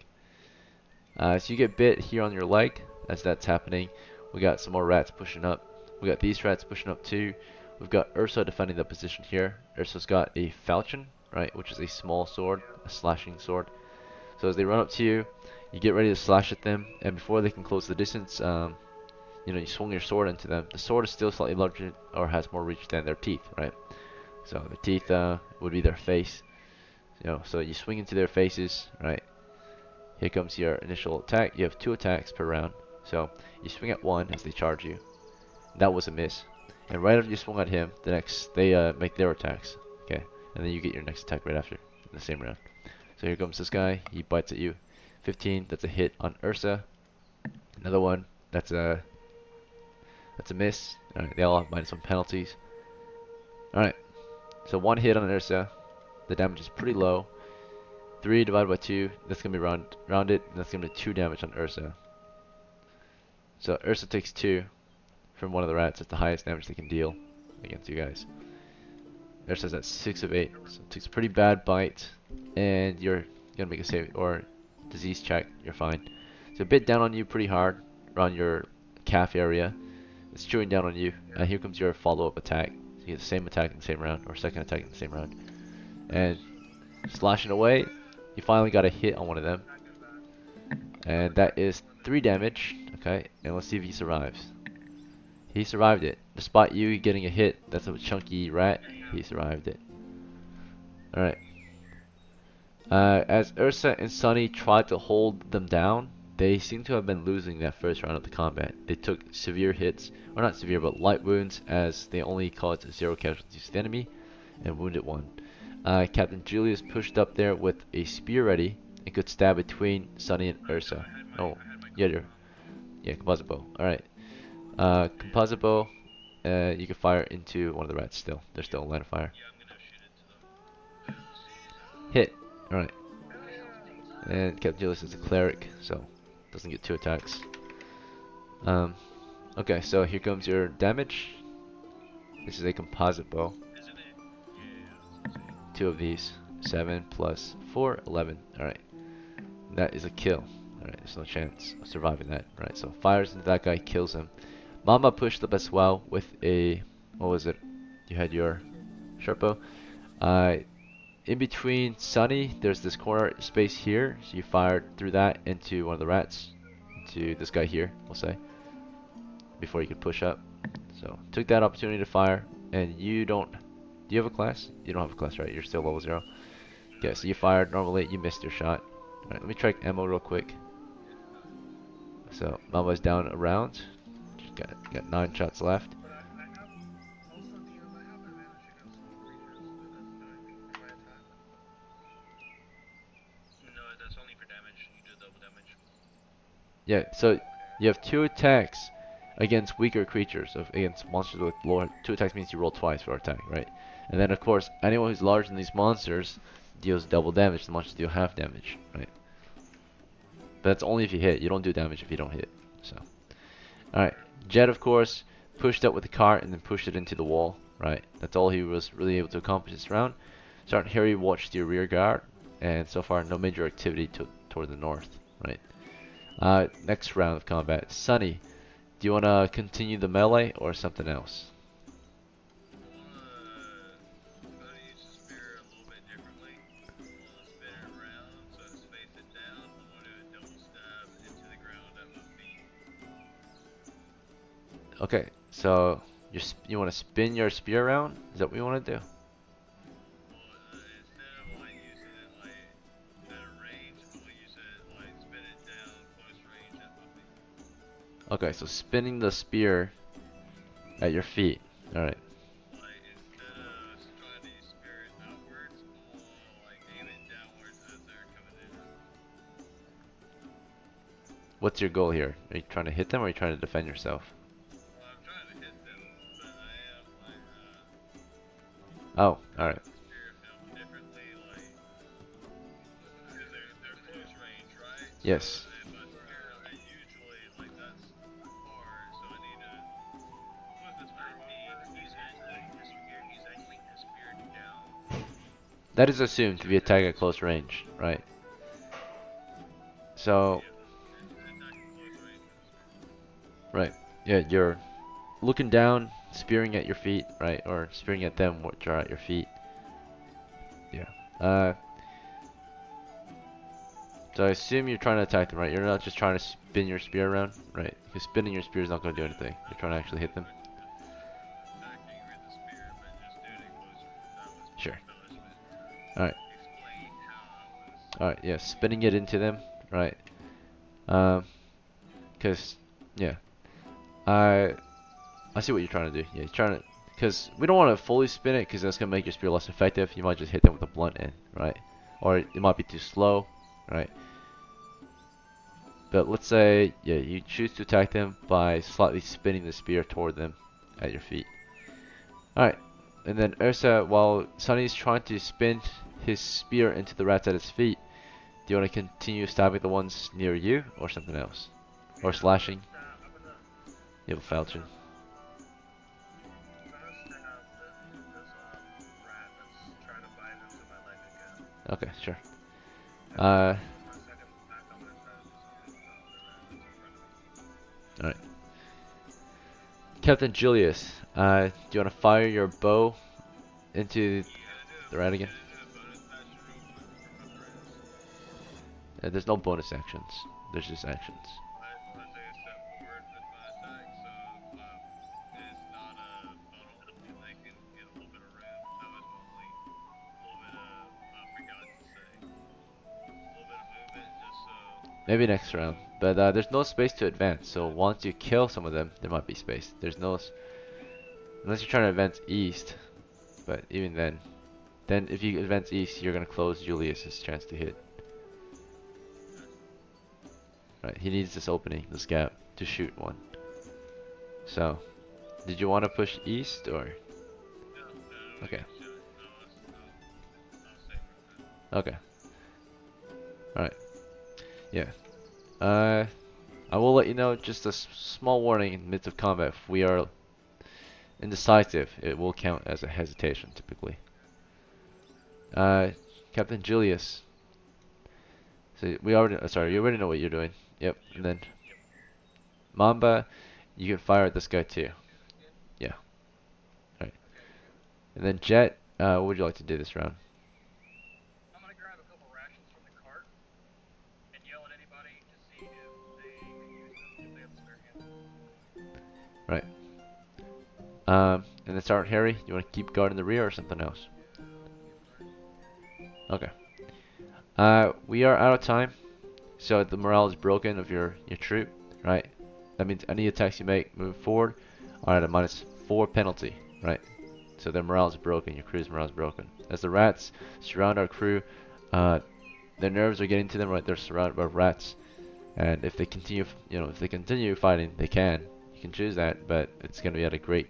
So you get bit here on your leg as that's happening. We got some more rats pushing up. We got these rats pushing up too. We've got Ursa defending the position here. Ursa's got a falchion, right, which is a small sword, a slashing sword. So as they run up to you, you get ready to slash at them, and before they can close the distance, you swing your sword into them. The sword is still slightly larger or has more reach than their teeth, right? So the teeth would be their face. So you swing into their faces, right? Here comes your initial attack. You have 2 attacks per round. So you swing at 1 as they charge you. That was a miss. And right after you swung at him, they make their attacks. Okay, and then you get your next attack right after in the same round. So here comes this guy. He bites at you. 15. That's a hit on Ursa. Another one. That's a miss. Alright, they all have -1 penalties. Alright, so 1 hit on Ursa. The damage is pretty low. 3 divided by 2. That's gonna be rounded. And that's gonna be 2 damage on Ursa. So Ursa takes 2 from one of the rats. That's the highest damage they can deal against you guys. Ursa's at 6 of 8. So it takes a pretty bad bite. And you're gonna make a save or disease check. You're fine. So a bit down on you pretty hard around your calf area. It's chewing down on you. And here comes your follow-up attack. So you get the same attack in the same round, or second attack in the same round. And slashing away, you finally got a hit on one of them. And that is 3 damage. Okay, and let's see if he survives. He survived it. Despite you getting a hit, that's a chunky rat, he survived it. Alright. As Ursa and Sunny tried to hold them down, they seem to have been losing that first round of the combat. They took severe hits, or not severe, but light wounds, as they only caused 0 casualties to the enemy, and wounded 1. Captain Julius pushed up there with a spear ready, and could stab between Sunny and Ursa. Oh, yeah, composite bow. Alright. Composite bow, you can fire into one of the rats still. They're still in line of fire. Hit. Alright. And Captain Julius is a cleric, so doesn't get 2 attacks. Okay, so here comes your damage. This is a composite bow. 2 of these. 7 plus 4, 11. Alright. That is a kill. Alright, there's no chance of surviving that. Alright, so fires into that guy, kills him. Mama pushed up as well with a, what was it? You had your short bow. In between Sunny, there's this corner space here. So you fired through that into one of the rats. Into this guy here, we'll say. Before you could push up. So, took that opportunity to fire. And you don't, do you have a class? You don't have a class, right? You're still level 0. Okay, so you fired normally, you missed your shot. Alright, let me check ammo real quick. So, Mama's down a round. She's got 9 shots left. But I have also DM. I have advantage against small creatures if I attack. No, that's only for damage. You do double damage. Yeah, so you have 2 attacks against weaker creatures. Against monsters with lower, 2 attacks means you roll twice for attack, right? And then of course, anyone who's larger than these monsters deals double damage. The monsters deal half damage, right? But that's only if you hit. You don't do damage if you don't hit. So, alright. Jet, of course, pushed up with the cart and then pushed it into the wall, right? That's all he was really able to accomplish this round. Sergeant Harry watched your rear guard, and so far no major activity toward the north, right? Next round of combat. Sunny, do you want to continue the melee or something else? I'm gonna use the spear a little bit differently. I'm gonna spin it around so it's facing down. I'm gonna do a double stab into the ground at my feet. Okay, so you want to spin your spear around? Is that what you want to do? Instead of like using it like at a range, I'm gonna use it like spin it down close range at my feet. Okay, so spinning the spear at your feet. Alright. Like instead of trying to what's your goal here? Are you trying to hit them or are you trying to defend yourself? Well, I'm trying to hit them, but I am like Oh, alright. spear them differently, like because they're close range, right? Yes. So if I spear, I usually like that's hard, so I need to. What is this spear? He's angling his spear. He's angling his spear down. That is assumed to be attack at close range, right? So, Attacking close range with his spear. right. Yeah, you're looking down, spearing at your feet, right? Or spearing at them, which are at your feet. Yeah. So I assume you're trying to attack them, right? You're not just trying to spin your spear around, right? Because spinning your spear is not going to do anything. You're trying to actually hit them. Attacking with the spear, but just doing it close range. That was my Sure. embellishment. Alright. Explain how I was. Alright, yeah, spinning it into them, right? Because, yeah. I see what you're trying to do. Yeah, you're trying to, because we don't want to fully spin it because that's going to make your spear less effective. You might just hit them with a blunt end, right? Or it might be too slow, right? But let's say, yeah, you choose to attack them by slightly spinning the spear toward them at your feet. Alright, and then Ursa, while Sunny's trying to spin his spear into the rats at his feet, do you want to continue stabbing the ones near you or something else? Or slashing? I'm gonna You have a falchion. this rat that's trying to bite into my leg again. Okay, sure. My second attack, I'm gonna try to just use the other rat that's in front of me. Alright. Captain Julius, do you want to fire your bow into the rat again? There's no bonus actions. There's just actions. I take a step forward with my attack, so it's not a total. I can get a little bit of room. That was only a little bit of, I forgot to say, a little bit of movement, just so. Maybe next round. But there's no space to advance, so once you kill some of them, there might be space. There's no... Unless you're trying to advance east. But even then if you advance east, you're going to close Julius's chance to hit. Right, he needs this opening, this gap, to shoot one. So, did you want to push east or? Okay. Okay. Alright. Yeah. I will let you know, just a small warning in the midst of combat. If we are indecisive, it will count as a hesitation, typically. Captain Julius. So we already, sorry, you already know what you're doing. Yep, and then Mamba, you can fire at this guy too. Yeah. Alright. And then Jet, what would you like to do this round? I'm gonna grab a couple rations from the cart and yell at anybody to see if they can use them if they have a spare hand. Right. And then Sergeant Harry, you want to keep guard in the rear or something else? Okay. We are out of time, so the morale is broken of your troop, right? That means any attacks you make moving forward are at a -4 penalty, right? So their morale is broken, your crew's morale is broken. As the rats surround our crew, their nerves are getting to them, right? They're surrounded by rats, and if they continue, if they continue fighting, they can. You can choose that, but it's gonna be at a great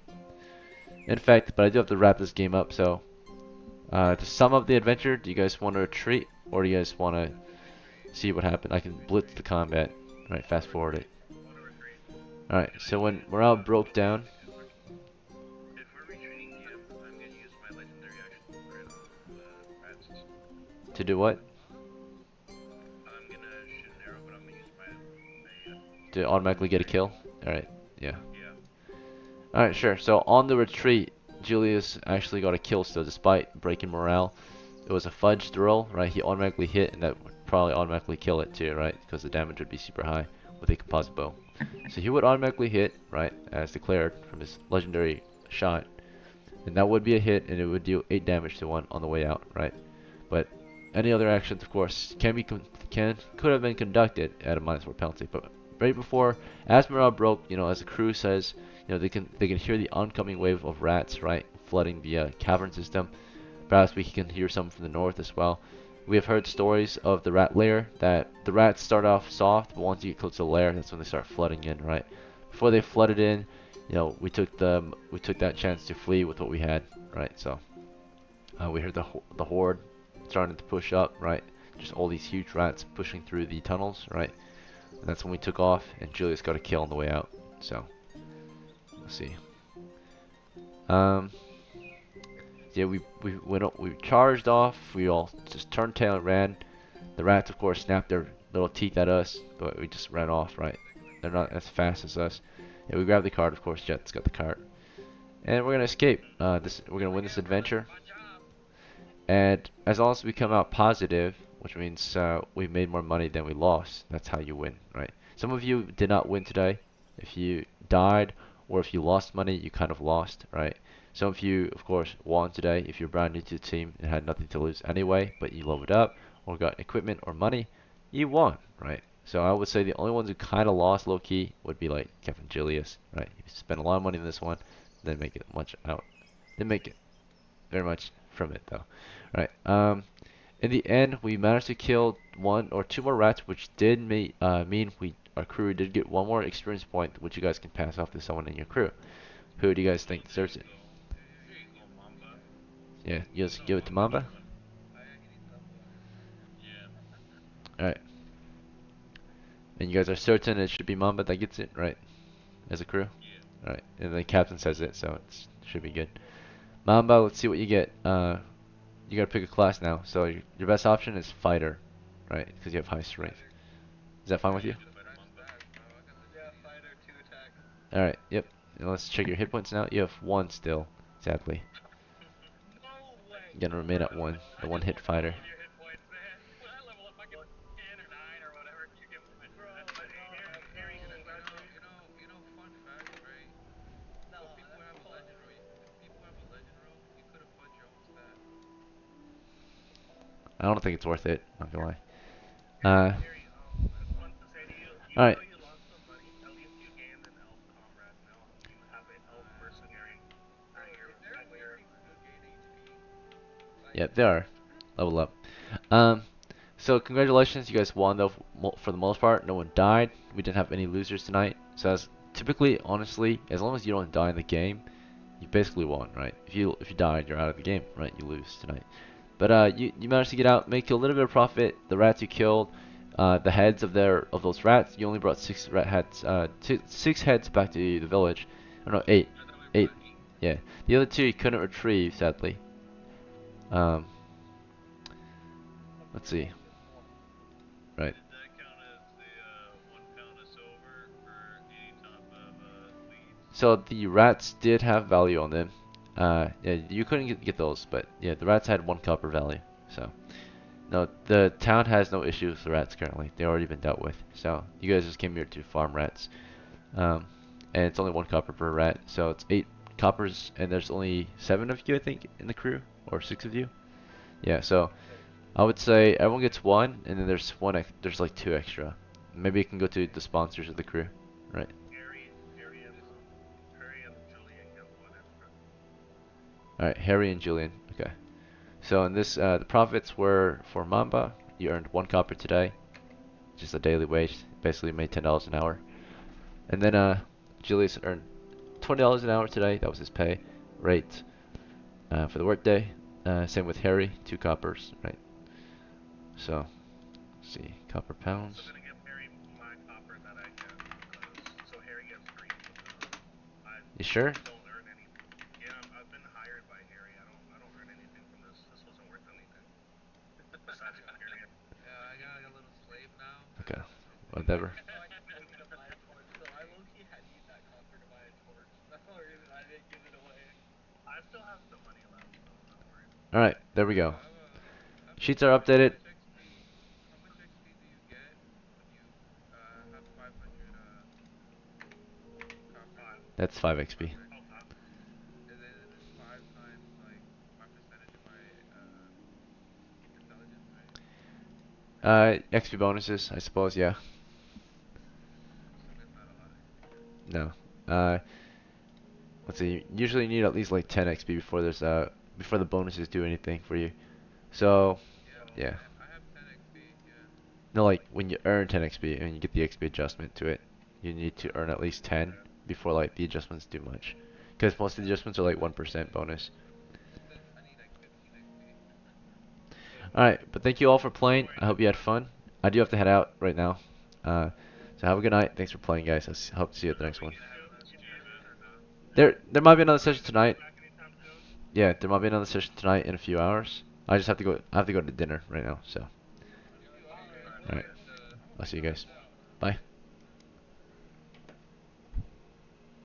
effect. But I do have to wrap this game up, so to sum up the adventure, do you guys want to retreat, or do you guys want to see what happened? I can blitz the combat, right? Fast forward it. Alright, so when morale broke down, If we're retreating, I'm gonna use my legendary action to crit on the rats. to do what? I'm gonna shoot an arrow, but I'm gonna use my To automatically get a kill? Alright, yeah. yeah. Alright, sure. So on the retreat, Julius actually got a kill still, despite breaking morale. It was a fudged roll, right? He automatically hit, and that would probably automatically kill it too, right? Because the damage would be super high with a composite bow. So he would automatically hit, right, as declared from his legendary shot. And that would be a hit, and it would deal 8 damage to one on the way out, right? But any other actions, of course, could have been conducted at a -4 penalty. But right before, as morale broke, as the crew says, they can hear the oncoming wave of rats, right, flooding the cavern system. Perhaps we can hear some from the north as well. We have heard stories of the rat lair that the rats start off soft, but once you get close to the lair, that's when they start flooding in, right? Before they flooded in, you know, we took that chance to flee with what we had, right? So we heard the horde starting to push up, right? Just all these huge rats pushing through the tunnels, right? And that's when we took off, and Julius got a kill on the way out. So let's see. Um, yeah, we went up, we charged off. We all just turned tail and ran. The rats, of course, snapped their little teeth at us, but we just ran off, right? They're not as fast as us. Yeah, we grabbed the cart, of course. Jet's got the cart, and we're gonna escape. We're gonna win this adventure. And as long as we come out positive, which means we made more money than we lost, that's how you win, right? Some of you did not win today. If you died or if you lost money, you kind of lost, right? Some of you, of course, won today. If you're brand new to the team and had nothing to lose anyway, but you leveled up or got equipment or money, you won, right? So I would say the only ones who kind of lost low-key would be like Captain Julius, right? You spent a lot of money in this one, didn't make it much out. Didn't make it very much from it though. Right. In the end, we managed to kill one or two more rats, which did mean our crew did get one more experience point, which you guys can pass off to someone in your crew. Who do you guys think deserves it? Here you go, Mamba. Yeah, you guys give it to Mamba. Yeah. All right. And you guys are certain it should be Mamba that gets it, right? As a crew. Yeah. All right. And the captain says it, so it should be good. Mamba, let's see what you get. You gotta pick a class now. So your best option is fighter, right? Because you have high strength. Is that fine with you? Yeah, fighter, 2 attack. All right. Yep. And let's check your hit points now. You have one still, sadly. No way. You're gonna remain at one. The one hit fighter. Your hit points, man. When I level up, I get 10 or 9 or whatever. You get my bro. Fun fact, right? No, When people have a legend roll, you could have fudged your own stat. I don't think it's worth it. Not gonna lie. Harry, fun to say to you, All even right. though you lost some money, at least you gained an elf comrade. Now you have an elf mercenary at your gain HP. Yeah, they are. Level up. Um. So congratulations, you guys won though. For the most part, no one died. We didn't have any losers tonight. So as typically, honestly, as long as you don't die in the game, you basically won, right? If you died, you're out of the game, right? You lose tonight. But you managed to get out, make a little bit of profit. The rats you killed, the heads of those rats, you only brought 6 rat heads, 6 heads back to the village. Oh no, 8, 8. Yeah, the other 2 you couldn't retrieve, sadly. Um, let's see. Right. Did that count as the 1 pound of silver for any type of leads? So the rats did have value on them. Yeah, you couldn't get those, but yeah, the rats had 1 copper value. So. No, the town has no issues with the rats currently. They've already been dealt with. So you guys just came here to farm rats. And it's only 1 copper per rat. So it's 8 coppers, and there's only 7 of you, I think, in the crew, or 6 of you. Yeah. So I would say everyone gets 1, and then there's there's like 2 extra. Maybe it can go to the sponsors of the crew, right? Harry and Julian get 1 extra. All right, Harry and Julian. Okay. So in this, the profits were for Mamba. You earned 1 copper today, just a daily wage. Basically made $10 an hour. And then Julius earned $20 an hour today. That was his pay rate for the workday. Same with Harry, 2 coppers, right? So, let's see, copper I'm pounds. also gonna give Harry my copper that I get, so Harry gets 3. I You sure? don't earn anything. Yeah, I've been hired by Harry. I don't earn anything from this. This wasn't worth anything. Besides Imperium. Yeah, I got like a little slave now. Okay, whatever. So I low-key had used that copper to buy a torch. That's the only reason I didn't give it away. I still have some money left, so I'm not worried. All right, there we go. Sheets are updated. How much XP do you get when you have 500 copper? That's 5 XP. And then it's 5 times like my percentage of my intelligence, right? XP bonuses, I suppose. Yeah. So there's not a lot of XP. No. Let's see. Usually you need at least like 10 XP before there's before the bonuses do anything for you. So, yeah. I No, like when you earn 10 XP and you get the XP adjustment to it, you need to earn at least 10 before like the adjustments do much. Because most of the adjustments are like 1% bonus. Alright, but thank you all for playing. I hope you had fun. I do have to head out right now. So have a good night. Thanks for playing, guys. Hope to see you at the next one. There might be another session tonight. Yeah, there might be another session tonight in a few hours. I just have to go. I have to go to dinner right now. So, all right. I'll see you guys. Bye.